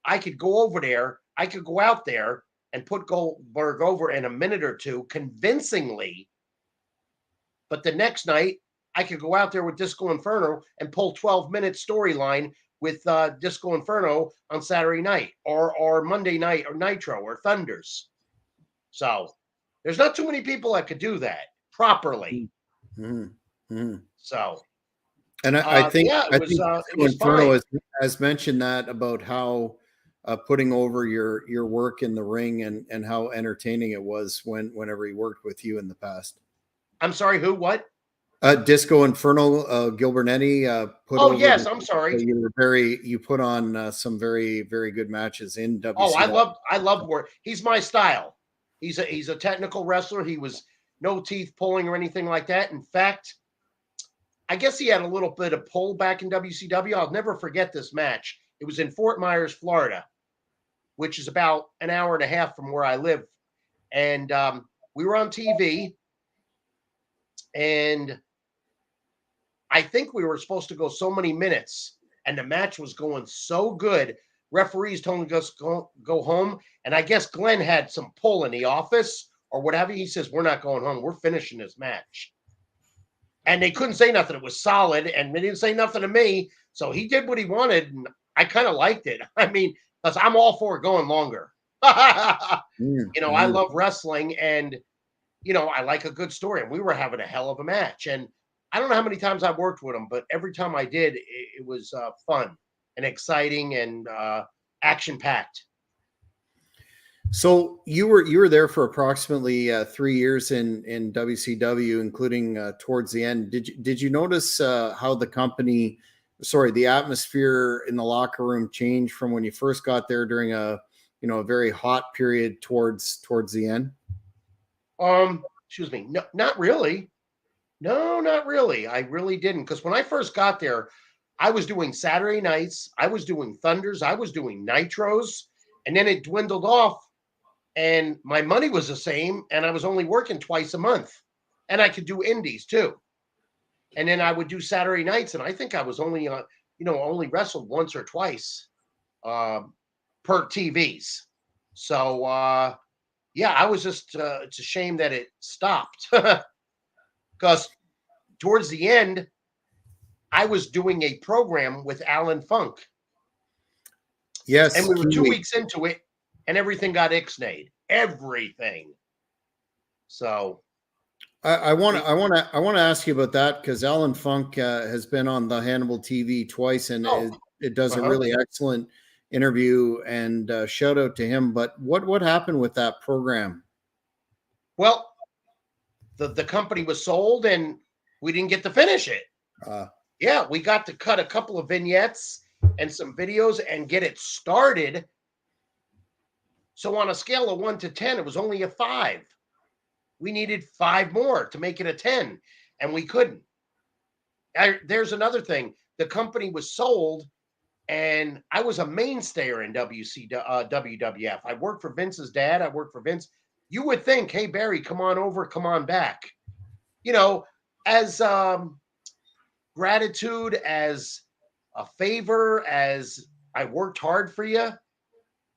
I could go over there, I could go out there and put Goldberg over in a minute or two convincingly. But the next night, I could go out there with Disco Inferno and pull 12-minute storyline with Disco Inferno on Saturday night or Monday night or Nitro or Thunders. So there's not too many people that could do that properly. Mm-hmm. Mm-hmm. So And yeah, I think it Disco was Inferno fine. has mentioned that about how putting over your work in the ring and how entertaining it was whenever he worked with you in the past. I'm sorry, who? What? Disco Inferno, Gilbernetti put Oh over yes, the I'm sorry. you put on some very good matches in Oh, WCW. I love work. He's my style. He's a technical wrestler. He was no teeth pulling or anything like that. In fact, I guess he had a little bit of pull back in WCW. I'll never forget this match. It was in Fort Myers, Florida, which is about an hour and a half from where I live. And we were on TV, and I think we were supposed to go so many minutes, and the match was going so good. Referees told us go home, and I guess Glenn had some pull in the office or whatever. He says we're not going home. We're finishing this match, and they couldn't say nothing. It was solid, and they didn't say nothing to me. So he did what he wanted, and I kind of liked it. I mean, because I'm all for going longer. I Mm-hmm. love wrestling, and I like a good story. And we were having a hell of a match, and I don't know how many times I've worked with him, but every time I did, it was fun and exciting and action packed. So you were there for approximately 3 years in WCW, including towards the end. Did you notice how the atmosphere in the locker room changed from when you first got there during a very hot period towards the end? Excuse me. No, not really. No, not really. I really didn't, because when I first got there, I was doing Saturday nights, I was doing Thunders, I was doing Nitros, and then it dwindled off, and my money was the same, and I was only working twice a month, and I could do indies too. And then I would do Saturday nights, and I think I was only only wrestled once or twice um, per TVs. So yeah, I was just it's a shame that it stopped because towards the end I was doing a program with Alan Funk, and Yes, we were two Kiwi. weeks into it, and everything got ixnayed. Everything. So we, I want to ask you about that because Alan Funk has been on the Hannibal TV twice, and oh, it does a uh-huh. really excellent interview. And shout out to him. But what happened with that program? Well, the company was sold, and we didn't get to finish it. Uh, Yeah, we got to cut a couple of vignettes and some videos and get it started. So on a scale of 1 to 10, it was only a 5. We needed 5 more to make it a 10, and we couldn't. There's another thing. The company was sold, and I was a mainstay in WWF. I worked for Vince's dad. I worked for Vince. You would think, hey, Barry, come on over, come on back. As gratitude, as a favor, as I worked hard for you,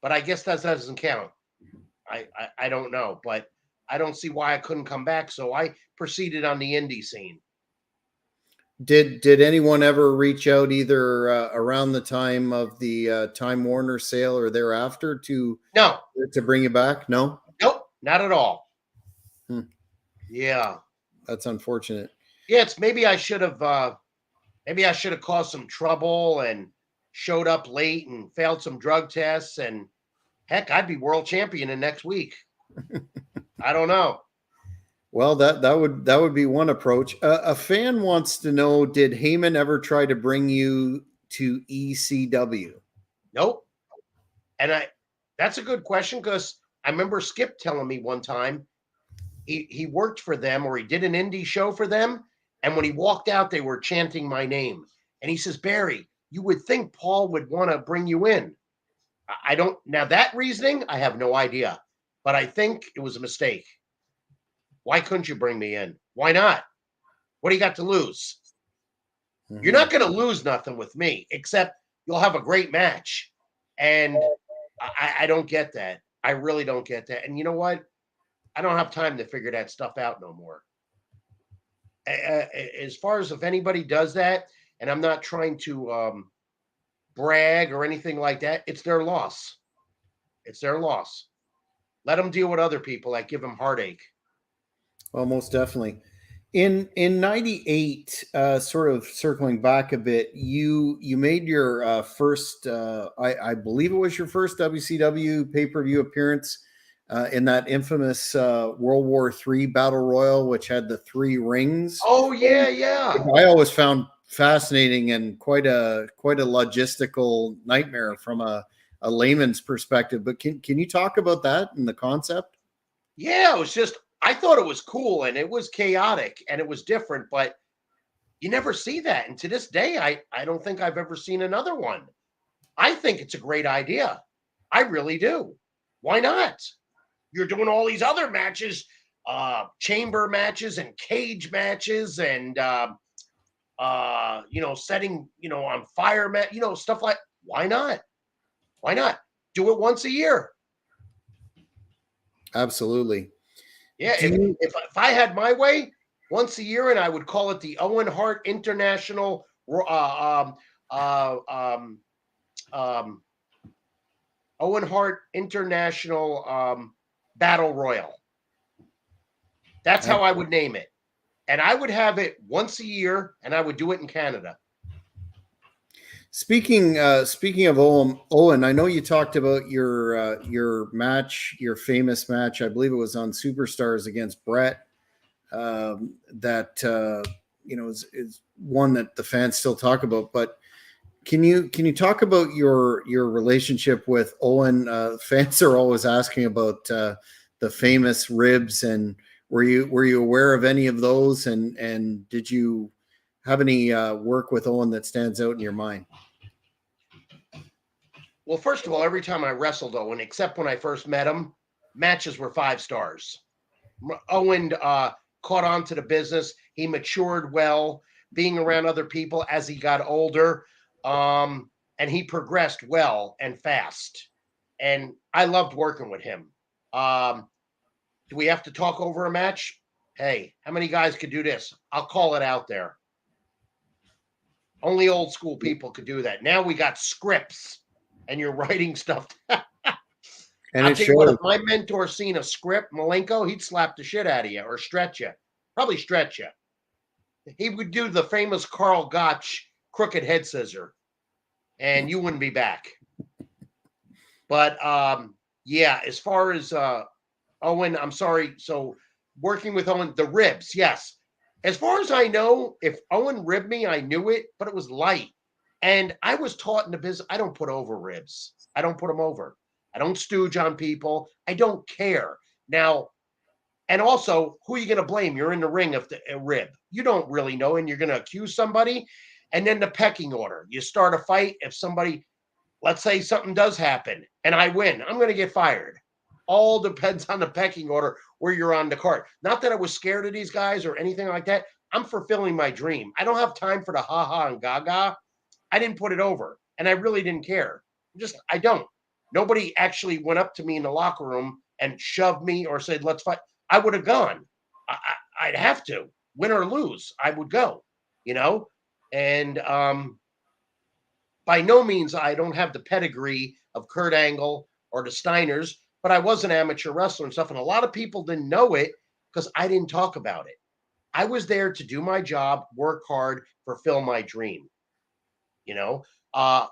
but I guess that doesn't count. I don't know, but I don't see why I couldn't come back. So I proceeded on the indie scene. did anyone ever reach out either around the time of the Time Warner sale or thereafter No, to bring you back? No. nope, not at all. Hmm, Yeah, that's unfortunate. yeah. It's maybe I should have caused some trouble and showed up late and failed some drug tests, and heck, I'd be world champion in next week. I don't know. Well, that would be one approach. A fan wants to know: did Heyman ever try to bring you to ECW? Nope. And that's a good question, because I remember Skip telling me one time he worked for them, or he did an indie show for them, and when he walked out, they were chanting my name. And he says, Barry, you would think Paul would want to bring you in. I don't now that reasoning, I have no idea, but I think it was a mistake. Why couldn't you bring me in? Why not? What do you got to lose? You're Mhm. not going to lose nothing with me, except you'll have a great match. And I don't get that. I really don't get that. And you know what? I don't have time to figure that stuff out no more. As far as if anybody does that, and I'm not trying to brag or anything like that, it's their loss. It's their loss. Let them deal with other people that give them heartache. Well, most definitely. In '98, sort of circling back a bit, you made your first, I believe it was your first WCW pay per view appearance in that infamous World War III Battle Royal, which had the 3 rings. Oh yeah, yeah. I always found fascinating and quite a logistical nightmare from a layman's perspective. But can you talk about that and the concept? Yeah, it was just I thought it was cool, and it was chaotic, and it was different, but you never see that. And to this day, I don't think I've ever seen another one. I think it's a great idea. I really do. Why not? You're doing all these other matches, chamber matches and cage matches, and setting, on fire stuff like, why not? Why not? Do it once a year. Absolutely. Yeah, Do you if I had my way, once a year, and I would call it the Owen Hart International uh, um, um, Owen Hart International Battle Royal. That's how I would name it. And I would have it once a year, and I would do it in Canada. Speaking of Owen, I know you talked about your match, your famous match. I believe it was on Superstars against Brett. That is one that the fans still talk about. But can you talk about your relationship with Owen? Fans are always asking about the famous ribs, and were you aware of any of those? And did you have any work with Owen that stands out in your mind? Well, first of all, every time I wrestled Owen, except when I first met him, matches were 5 stars. Owen caught on to the business. He matured well, being around other people as he got older, and he progressed well and fast. And I loved working with him. Do we have to talk over a match? Hey, how many guys could do this? I'll call it out there. Only old school people could do that. Now we got scripts, and you're writing stuff. And I'll it tell you what, showed. if my mentor seen a script, Malenko, he'd slap the shit out of you or stretch you. Probably stretch you. He would do the famous Carl Gotch crooked head scissor, and you wouldn't be back. But yeah, as far as Owen, I'm sorry. So working with Owen, the ribs, yes. As far as I know, if Owen ribbed me, I knew it, but it was light. And I was taught in the business, I don't put over ribs. I don't put them over. I don't stooge on people. I don't care. Now, and also, who are you going to blame? You're in the ring of a rib. You don't really know, and you're going to accuse somebody. And then the pecking order. You start a fight. If somebody, let's say something does happen and I win, I'm going to get fired. All depends on the pecking order where you're on the card. Not that I was scared of these guys or anything like that. I'm fulfilling my dream. I don't have time for the ha-ha and gaga. I didn't put it over, and I really didn't care. I don't. Nobody actually went up to me in the locker room and shoved me or said, let's fight. I would have gone. I'd have to. Win or lose, I would go, you know? And by no means, I don't have the pedigree of Kurt Angle or the Steiners, but I was an amateur wrestler and stuff. And a lot of people didn't know it because I didn't talk about it. I was there to do my job, work hard, fulfill my dream. You know, I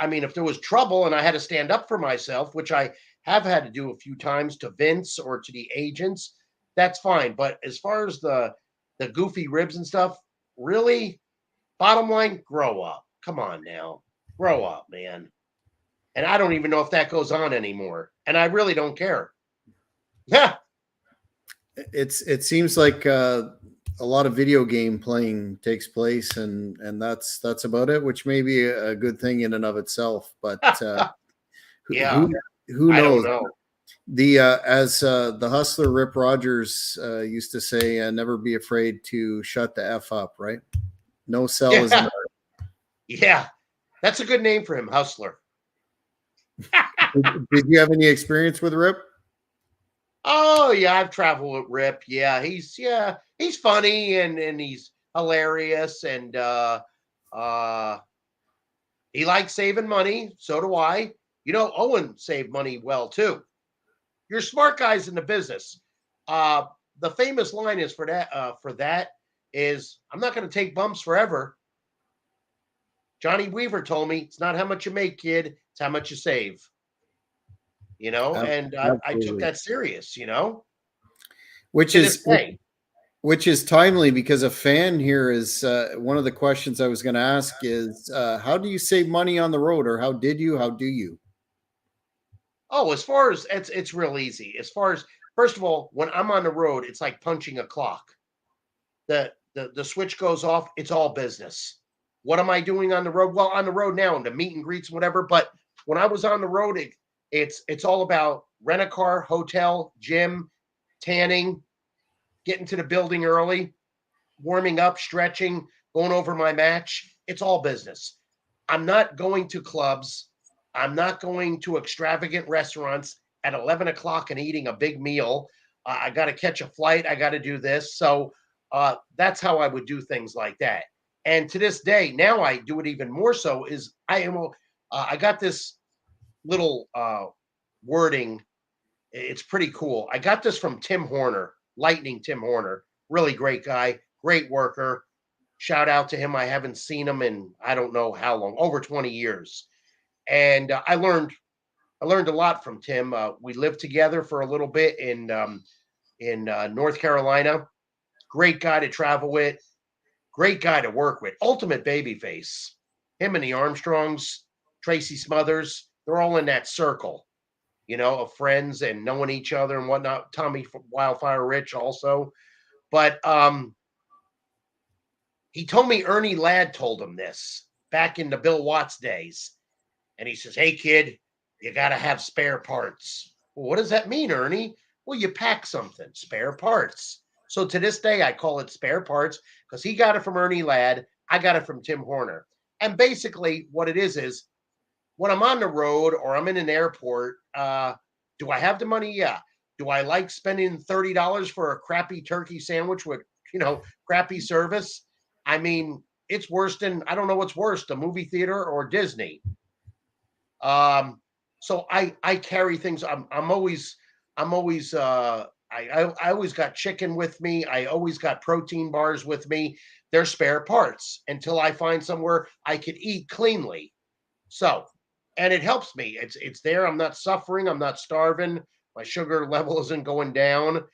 mean, if there was trouble and I had to stand up for myself, which I have had to do a few times to Vince or to the agents, that's fine. But as far as the goofy ribs and stuff, really, bottom line, grow up. Come on now, grow up, man. And I don't even know if that goes on anymore, and I really don't care. Yeah, It seems like a lot of video game playing takes place, and that's about it, which may be a good thing in and of itself. But yeah, who I don't knows? know. The as the hustler Rip Rogers used to say, "Never be afraid to shut the f up." Right? No cell is. Yeah, yeah, that's a good name for him, Hustler. Did you have any experience with Rip? Oh yeah, I've traveled with Rip. He's funny and he's hilarious and he likes saving money. So do I. You know, Owen saved money well too. You're smart guys in the business. Uh, the famous line is for that is I'm not going to take bumps forever. Johnny Weaver told me it's not how much you make, kid, it's how much you save. You know, and I took that serious. You know, which to is this day. which is timely because a fan here is one of the questions I was going to ask is how do you save money on the road, or how do you? Oh, as far as it's real easy. As far as first of all, when I'm on the road, it's like punching a clock. The switch goes off, it's all business. What am I doing on the road? Well, on the road now and the meet and greets, whatever. But when I was on the road, it's all about rent a car, hotel, gym, tanning, getting to the building early, warming up, stretching, going over my match. It's all business. I'm not going to clubs. I'm not going to extravagant restaurants at 11 o'clock and eating a big meal. I got to catch a flight. I got to do this. So that's how I would do things like that. And to this day, now I do it even more so. I got this little wording. It's pretty cool. I got this from Tim Horner, Lightning Tim Horner, really great guy, great worker. Shout out to him. I haven't seen him in I don't know how long, over 20 years. And I learned a lot from Tim. We lived together for a little bit in North Carolina. Great guy to travel with. Great guy to work with. Ultimate babyface. Him and the Armstrongs, Tracy Smothers, they're all in that circle, of friends and knowing each other and whatnot. Tommy Wildfire Rich also. But he told me Ernie Ladd told him this back in the Bill Watts days. And he says, hey, kid, you got to have spare parts. Well, what does that mean, Ernie? Well, you pack something, spare parts. So to this day, I call it spare parts because he got it from Ernie Ladd. I got it from Tim Horner. And basically what it is when I'm on the road or I'm in an airport, do I have the money? Yeah. Do I like spending $30 for a crappy turkey sandwich with, crappy service? I mean, it's worse than, I don't know what's worse, the movie theater or Disney. So I carry things. I'm always I always got chicken with me. I always got protein bars with me. They're spare parts until I find somewhere I can eat cleanly. So, and it helps me. It's there. I'm not suffering. I'm not starving. My sugar level isn't going down.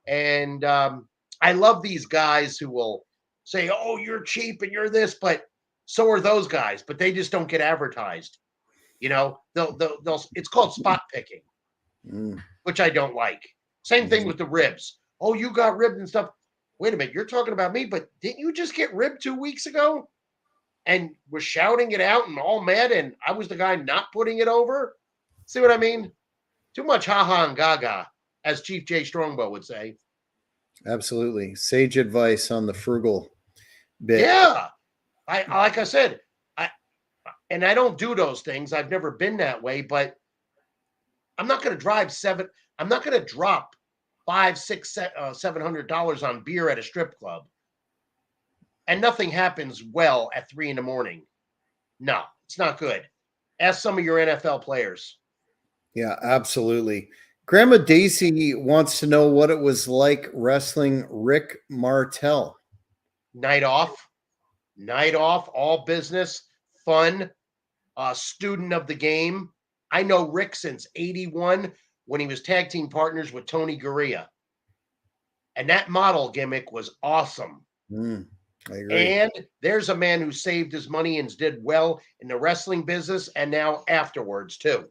And I love these guys who will say, "Oh, you're cheap and you're this," but so are those guys. But they just don't get advertised. They'll it's called spot picking, which I don't like. Same thing with the ribs. Oh, you got ribbed and stuff. Wait a minute, you're talking about me, but didn't you just get ribbed 2 weeks ago? And was shouting it out and all mad, and I was the guy not putting it over? See what I mean? Too much ha-ha and gaga, as Chief Jay Strongbow would say. Absolutely. Sage advice on the frugal bit. Yeah. I like I said, and I don't do those things. I've never been that way, but I'm not going to I'm not going to drop $500, $600, $700 on beer at a strip club. And nothing happens well at 3 a.m. No, it's not good. Ask some of your NFL players. Yeah, absolutely. Grandma Daisy wants to know what it was like wrestling Rick Martel. Night off, all business, fun, student of the game. I know Rick since 81 when he was tag team partners with Tony Gurria. And that model gimmick was awesome. I agree. And there's a man who saved his money and did well in the wrestling business and now afterwards too.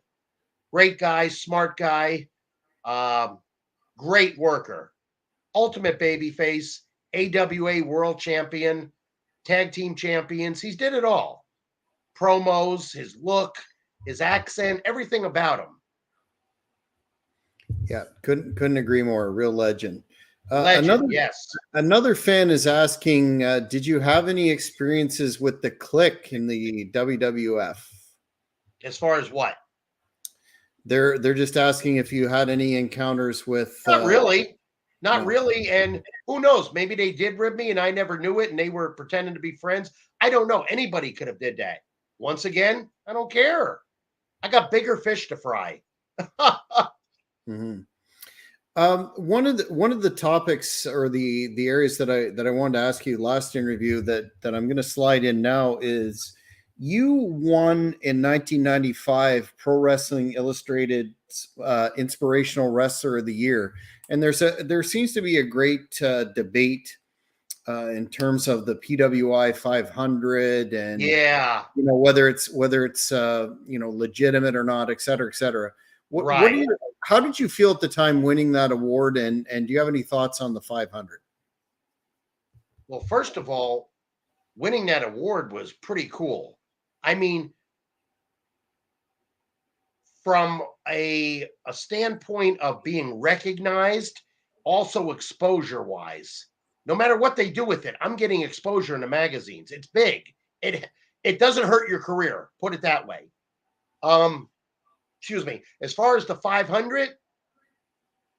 Great guy, smart guy, great worker, ultimate babyface, AWA world champion, tag team champions. He's did it all. Promos, his look, his accent, everything about him. Yeah, couldn't agree more. Real legend. Yes. Another fan is asking, did you have any experiences with the Click in the WWF? As far as what? They're just asking if you had any encounters with. Not really. And who knows? Maybe they did rib me and I never knew it, and they were pretending to be friends. I don't know. Anybody could have did that. Once again, I don't care. I got bigger fish to fry. Mm-hmm. One of the topics or the areas that I wanted to ask you last interview that I'm going to slide in now is you won in 1995 Pro Wrestling Illustrated Inspirational Wrestler of the Year, and there seems to be a great debate in terms of the PWI 500 and whether it's legitimate or not, et cetera, et cetera. How did you feel at the time winning that award, and do you have any thoughts on the 500? Well, first of all, winning that award was pretty cool. I mean, from a standpoint of being recognized, also exposure-wise, no matter what they do with it, I'm getting exposure in the magazines. It's big. It doesn't hurt your career, put it that way. Excuse me. As far as the 500,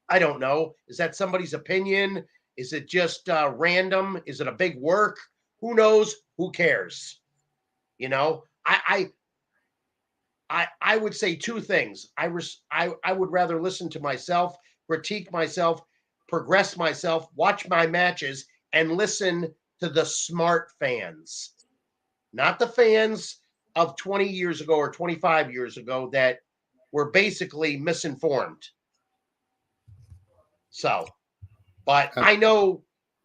I don't know. Is that somebody's opinion? Is it just random? Is it a big work? Who knows? Who cares? I would say two things. I would rather listen to myself, critique myself, progress myself, watch my matches, and listen to the smart fans, not the fans of 20 years ago or 25 years ago that were basically misinformed. So, but I know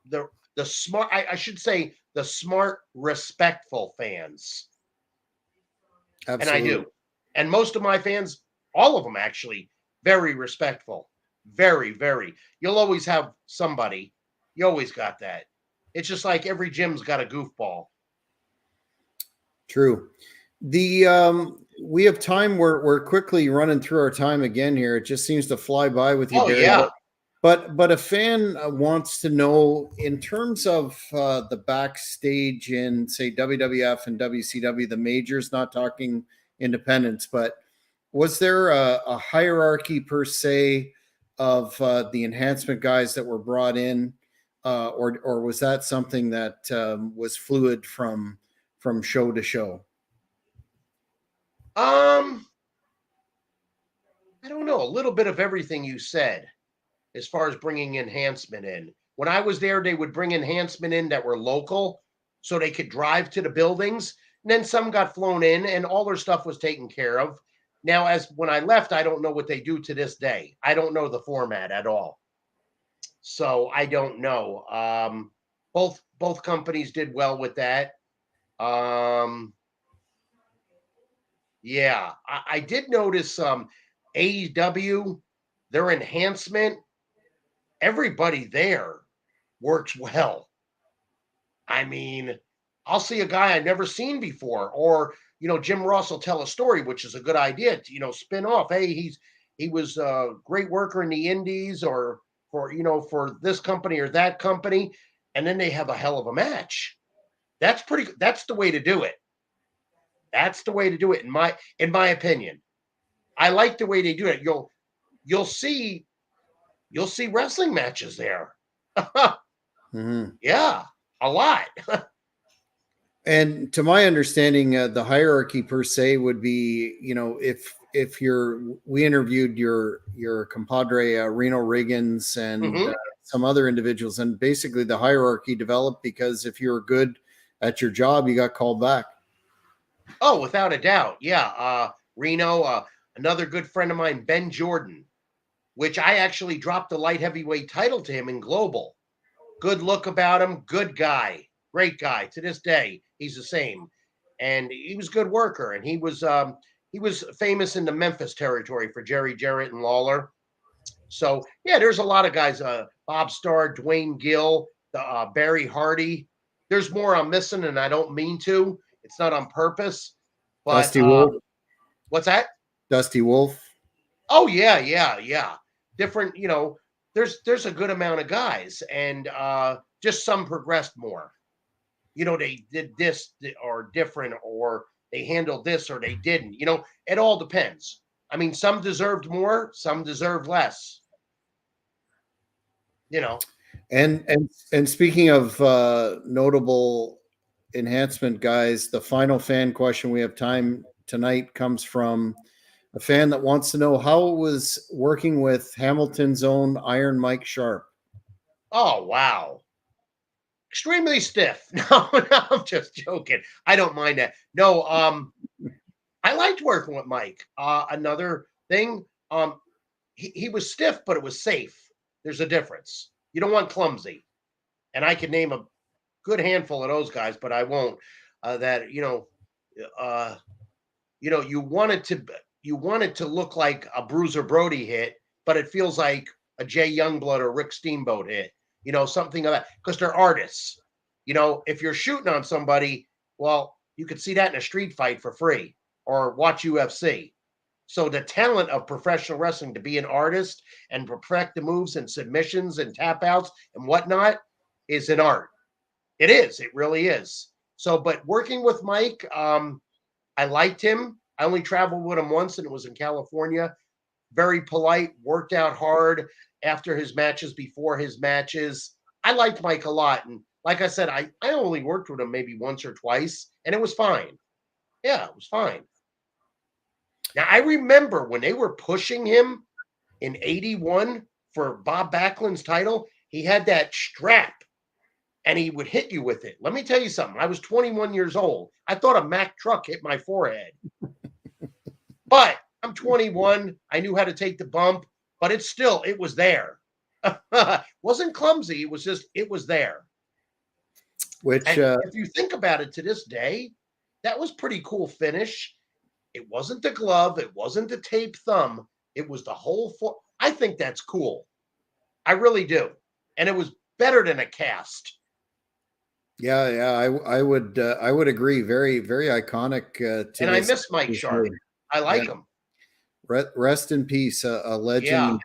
the smart, I should say the smart, respectful fans. Absolutely. And I do. And most of my fans, all of them actually, very respectful. Very, very. You'll always have somebody. You always got that. It's just like every gym's got a goofball. True. We have time. We're quickly running through our time again here. It just seems to fly by with you, Oh, Barry. yeah. But a fan wants to know, in terms of the backstage in, say, WWF and WCW, the majors, not talking independents, but was there a hierarchy per se of the enhancement guys that were brought in, or was that something that was fluid from show to show? I don't know. A little bit of everything you said as far as bringing enhancement in. When I was there, they would bring enhancement in that were local so they could drive to the buildings. And then some got flown in and all their stuff was taken care of. Now, as when I left, I don't know what they do to this day. I don't know the format at all. So I don't know. Both companies did well with that. Yeah, I did notice AEW, their enhancement, everybody there works well. I mean, I'll see a guy I've never seen before, or Jim Ross will tell a story, which is a good idea. To, spin off. Hey, he was a great worker in the Indies, or for this company or that company, and then they have a hell of a match. That's pretty. That's the way to do it. That's the way to do it, in my opinion. I like the way they do it. You'll see wrestling matches there. Mm-hmm. Yeah, a lot. And to my understanding, the hierarchy per se would be, if we interviewed your compadre Reno Riggins and Mm-hmm. some other individuals, and basically the hierarchy developed because if you were good at your job, you got called back. Oh, without a doubt. Yeah. Reno, another good friend of mine, Ben Jordan, which I actually dropped the light heavyweight title to him in Global. Good look about him. Good guy. Great guy. To this day, he's the same. And he was a good worker. And he was famous in the Memphis territory for Jerry Jarrett and Lawler. So, yeah, there's a lot of guys. Bob Starr, Dwayne Gill, Barry Hardy. There's more I'm missing, and I don't mean to. It's not on purpose. But Dusty Wolf. What's that? Dusty Wolf. Oh, yeah. Different, there's a good amount of guys, and just some progressed more. They did this or different, or they handled this or they didn't. It all depends. I mean, some deserved more, some deserved less. And speaking of notable enhancement guys, the final fan question we have time tonight comes from a fan that wants to know how it was working with Hamilton's own Iron Mike Sharp. Oh, wow. Extremely stiff. No, I'm just joking. I don't mind that. No, I liked working with Mike. Another thing, he was stiff, but it was safe. There's a difference. You don't want clumsy. And I can name a good handful of those guys, but I won't. You want it to look like a Bruiser Brody hit, but it feels like a Jay Youngblood or Rick Steamboat hit. Something like that, because they're artists. If you're shooting on somebody, well, you could see that in a street fight for free or watch UFC. So the talent of professional wrestling to be an artist and perfect the moves and submissions and tap outs and whatnot is an art. It is. It really is. So, but working with Mike, I liked him. I only traveled with him once, and it was in California. Very polite, worked out hard after his matches, before his matches. I liked Mike a lot. And like I said, I only worked with him maybe once or twice, and it was fine. Yeah, it was fine. Now, I remember when they were pushing him in 81 for Bob Backlund's title, he had that strap. and he would hit you with it. Let me tell you something. I was 21 years old. I thought a Mack truck hit my forehead. But I'm 21. I knew how to take the bump, but it was there. Wasn't clumsy. It was there. Which, And if you think about it to this day, that was pretty cool finish. It wasn't the glove. It wasn't the tape thumb. It was the whole foot. I think that's cool. I really do. And it was better than a cast. I would agree. Very, very iconic. And I miss Mike Sharp. I like him. Rest in peace, a legend,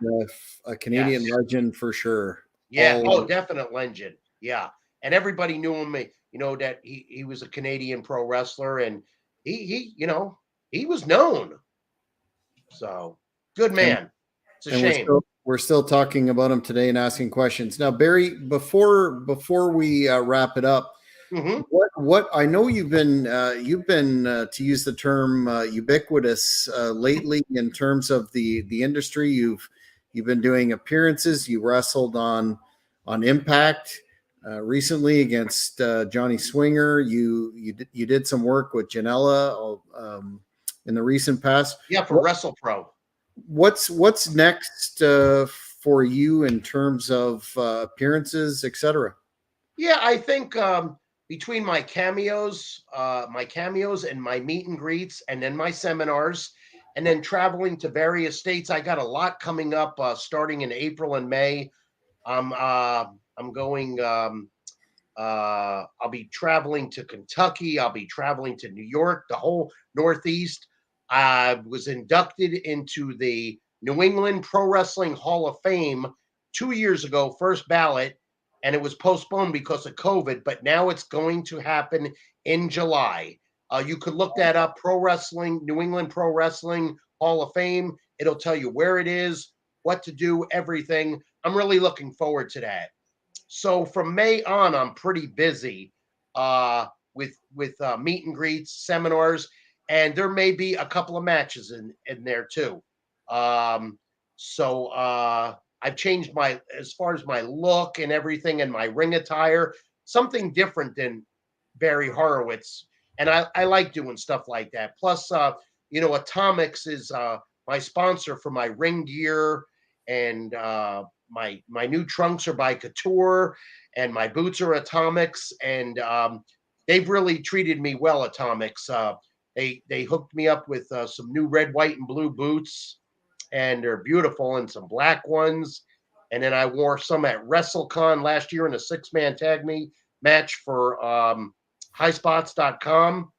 a Canadian legend for sure. Yeah. Definite legend. Yeah. And everybody knew him, that he was a Canadian pro wrestler, and he was known. So good man. It's a shame. We're still talking about him today and asking questions. Now, Barry, before we wrap it up, what I know you've been to use the term ubiquitous lately in terms of the industry. You've been doing appearances. You wrestled on Impact recently against Johnny Swinger. You did some work with Janela in the recent past. Yeah, for WrestlePro. What's next for you in terms of appearances, etc.? Yeah, I think between my cameos and my meet and greets, and then my seminars, and then traveling to various states, I got a lot coming up starting in April and May. I'm going. I'll be traveling to Kentucky. I'll be traveling to New York, the whole Northeast. I was inducted into the New England Pro Wrestling Hall of Fame 2 years ago, first ballot, and it was postponed because of COVID, but now it's going to happen in July. You could look that up, New England Pro Wrestling Hall of Fame. It'll tell you where it is, what to do, everything. I'm really looking forward to that. So from May on, I'm pretty busy with meet and greets, seminars, and there may be a couple of matches in there too. So I've changed as far as my look and everything, and my ring attire, something different than Barry Horowitz. And I like doing stuff like that. Plus, Atomics is my sponsor for my ring gear, and my new trunks are by Couture, and my boots are Atomics, and they've really treated me well. Atomics, they hooked me up with some new red, white, and blue boots, and they're beautiful, and some black ones. And then I wore some at WrestleCon last year in a 6-man tag match for highspots.com.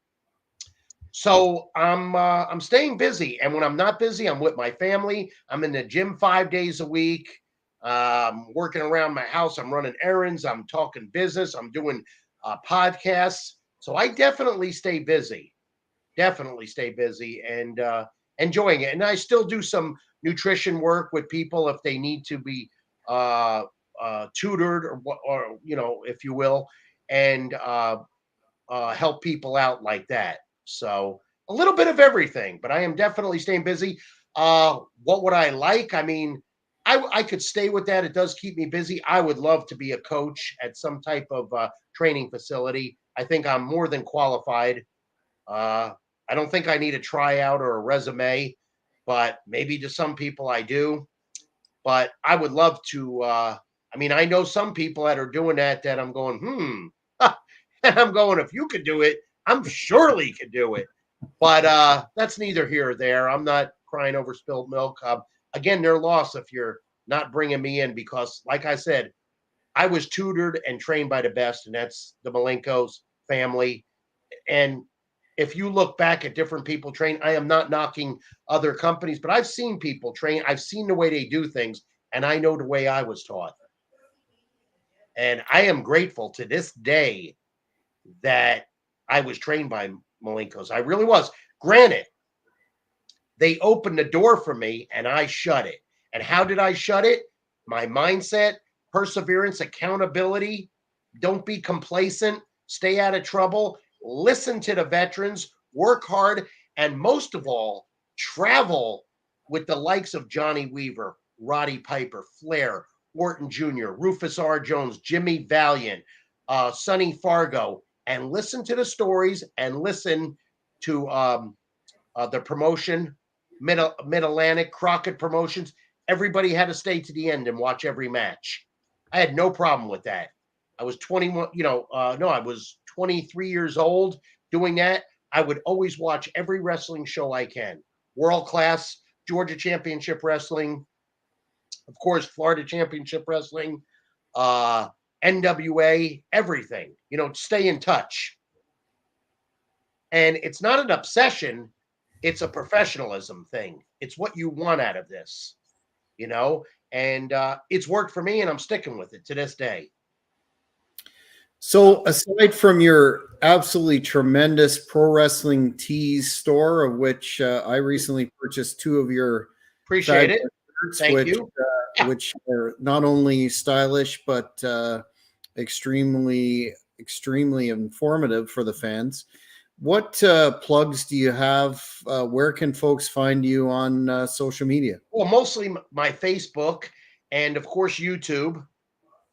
So I'm staying busy, and when I'm not busy, I'm with my family. I'm in the gym 5 days a week, working around my house. I'm running errands. I'm talking business. I'm doing podcasts. So I definitely stay busy. And enjoying it. And I still do some nutrition work with people if they need to be tutored or if you will, and help people out like that. So a little bit of everything, but I am definitely staying busy. What would I like? I mean, I could stay with that. It does keep me busy. I would love to be a coach at some type of training facility. I think I'm more than qualified. I don't think I need a tryout or a resume, but maybe to some people I do. But I would love to. I know some people that are doing that I'm going, and I'm going, if you could do it, I'm surely could do it. But that's neither here or there. I'm not crying over spilled milk. Again, their loss if you're not bringing me in, because, like I said, I was tutored and trained by the best, and that's the Malenko's family. And if you look back at different people train, I am not knocking other companies, but I've seen people train. I've seen the way they do things, and I know the way I was taught. And I am grateful to this day that I was trained by Malenko's. I really was. Granted, they opened the door for me and I shut it. And how did I shut it? My mindset, perseverance, accountability. Don't be complacent. Stay out of trouble. Listen to the veterans. Work hard. And most of all, travel with the likes of Johnny Weaver, Roddy Piper, Flair, Orton Jr., Rufus R. Jones, Jimmy Valiant, sunny Fargo and listen to the stories and listen to the promotion, Mid-Atlantic, Crockett Promotions. Everybody had to stay to the end and watch every match. I had no problem with that. I was 21, no, I was 23 years old doing that. I would always watch every wrestling show I can. World class, Georgia Championship Wrestling, of course, Florida Championship Wrestling, uh, NWA, everything, stay in touch. And it's not an obsession, it's a professionalism thing. It's what you want out of this, and it's worked for me and I'm sticking with it to this day. So, aside from your absolutely tremendous Pro Wrestling Tees store, of which I recently purchased 2 of your Appreciate it. shirts, Thank you. which are not only stylish but extremely, extremely informative for the fans. What plugs do you have? Where can folks find you on social media? Well, mostly my Facebook and, of course, YouTube.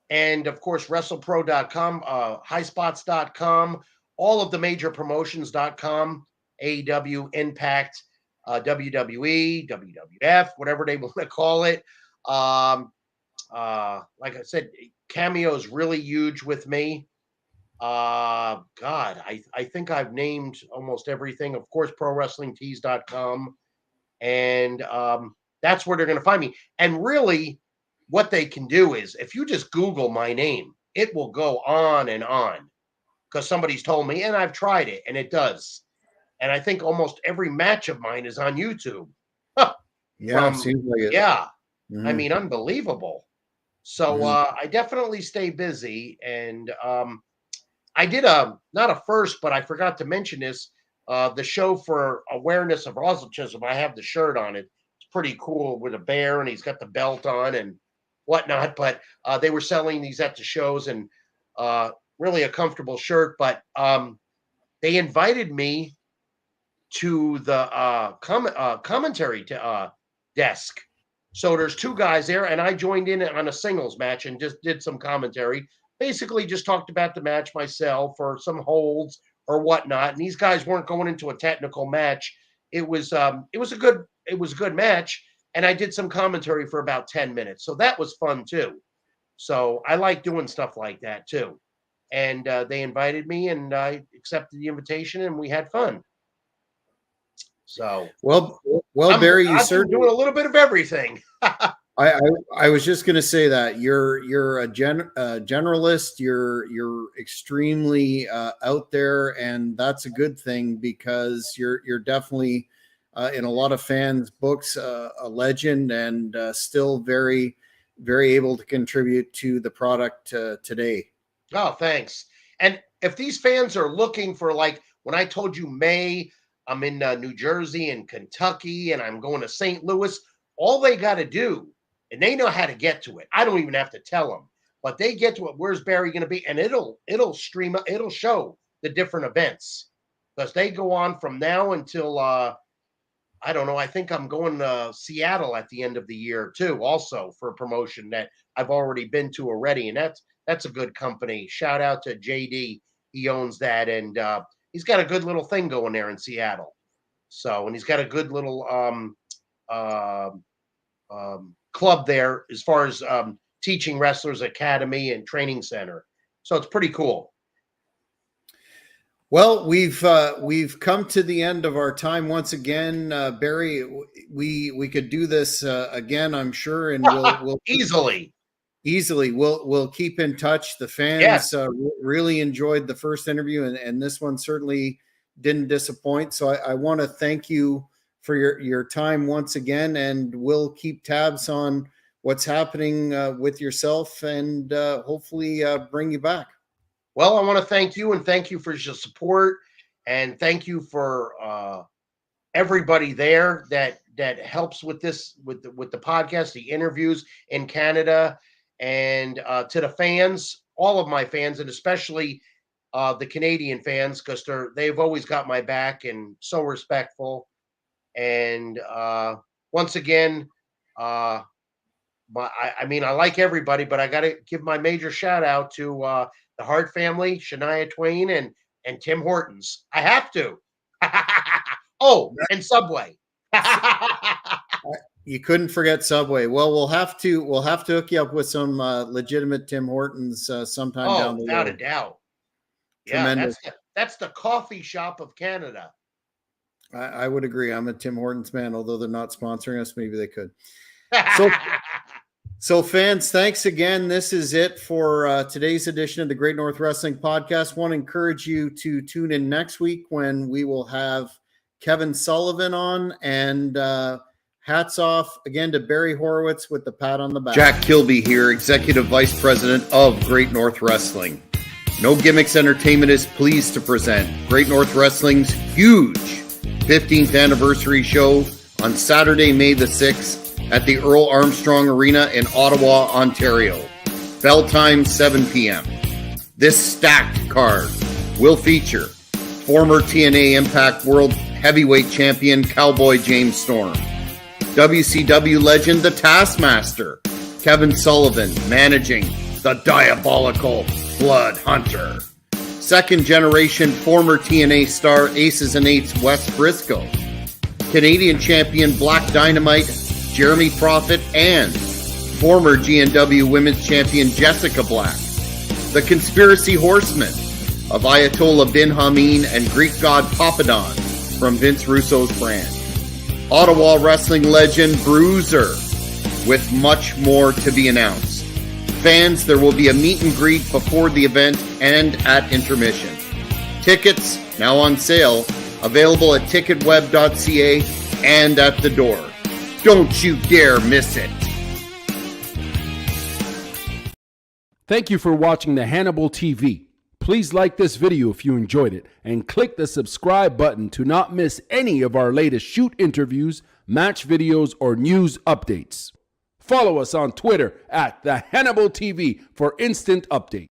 And of course, WrestlePro.com, highspots.com, all of the major promotions.com, AEW, Impact, WWE, WWF, whatever they want to call it. Like I said, Cameo is really huge with me. God, I think I've named almost everything. Of course, ProWrestlingTees.com. And that's where they're going to find me. And really, what they can do is if you just Google my name, it will go on and on because somebody's told me and I've tried it and it does. And I think almost every match of mine is on YouTube. Yeah, seems like it. Yeah. Mm-hmm. I mean, unbelievable. So I definitely stay busy. And I did not a first, but I forgot to mention this. The show for awareness of autism. I have the shirt on it. It's pretty cool with a bear and he's got the belt on and whatnot. But they were selling these at the shows and really a comfortable shirt. But they invited me to the commentary desk. So there's 2 guys there, and I joined in on a singles match and just did some commentary. Basically, just talked about the match myself or some holds or whatnot. And these guys weren't going into a technical match. It was a good match, and I did some commentary for about 10 minutes. So that was fun too. So I like doing stuff like that too. And they invited me, and I accepted the invitation, and we had fun. So well, Barry, you certainly doing a little bit of everything. I was just going to say that you're a generalist. You're extremely out there, and that's a good thing because you're definitely in a lot of fans' books a legend and still very, very able to contribute to the product today. Oh, thanks. And if these fans are looking for, like when I told you May, I'm in New Jersey and Kentucky, and I'm going to St. Louis. All they got to do, and they know how to get to it. I don't even have to tell them, but they get to it. Where's Barry going to be? And it'll stream, it'll show the different events because they go on from now until I don't know. I think I'm going to Seattle at the end of the year too, also for a promotion that I've already been to already, and that's a good company. Shout out to JD. He owns that, and he's got a good little thing going there in Seattle. So, and he's got a good little club there as far as teaching wrestlers academy and training center. So it's pretty cool. Well, we've come to the end of our time once again, Barry. We could do this again, I'm sure, and we'll easily. We'll keep in touch. The fans really enjoyed the first interview, and this one certainly didn't disappoint. So I want to thank you for your time once again, and we'll keep tabs on what's happening with yourself, and hopefully bring you back. Well, I want to thank you and thank you for your support and thank you for everybody there that helps with this, with the podcast, the interviews in Canada, and to the fans, all of my fans, and especially the Canadian fans, because they've always got my back and so respectful. And once again, I mean, I like everybody, but I got to give my major shout out to the Hart family, Shania Twain, and Tim Hortons. I have to. Oh, and Subway. You couldn't forget Subway. Well, we'll have to hook you up with some legitimate Tim Hortons sometime down the road. Without a doubt. Tremendous. Yeah, that's the coffee shop of Canada. I would agree. I'm a Tim Hortons man, although they're not sponsoring us. Maybe they could. So fans, thanks again. This is it for today's edition of the Great North Wrestling Podcast. Want to encourage you to tune in next week when we will have Kevin Sullivan on, and hats off again to Barry Horowitz with the pat on the back. Jack Kilby here, Executive Vice President of Great North Wrestling. No Gimmicks Entertainment is pleased to present Great North Wrestling's huge 15th anniversary show on Saturday, May the 6th at the Earl Armstrong Arena in Ottawa, Ontario. Bell time 7 p.m. This stacked card will feature former TNA Impact World Heavyweight Champion Cowboy James Storm, WCW legend The Taskmaster, Kevin Sullivan managing the diabolical Blood Hunter, second generation former TNA star Aces and Eights Wes Briscoe, Canadian champion Black Dynamite Jeremy Prophet, and former GNW Women's Champion Jessica Black, the Conspiracy Horsemen of Ayatollah Bin Hameen and Greek god Papadon from Vince Russo's brand, Ottawa wrestling legend Bruiser, with much more to be announced. Fans, there will be a meet and greet before the event and at intermission. Tickets now on sale, available at ticketweb.ca and at the door. Don't you dare miss it. Thank you for watching the Hannibal TV. Please like this video if you enjoyed it and click the subscribe button to not miss any of our latest shoot interviews, match videos, or news updates. Follow us on Twitter at the Hannibal TV for instant updates.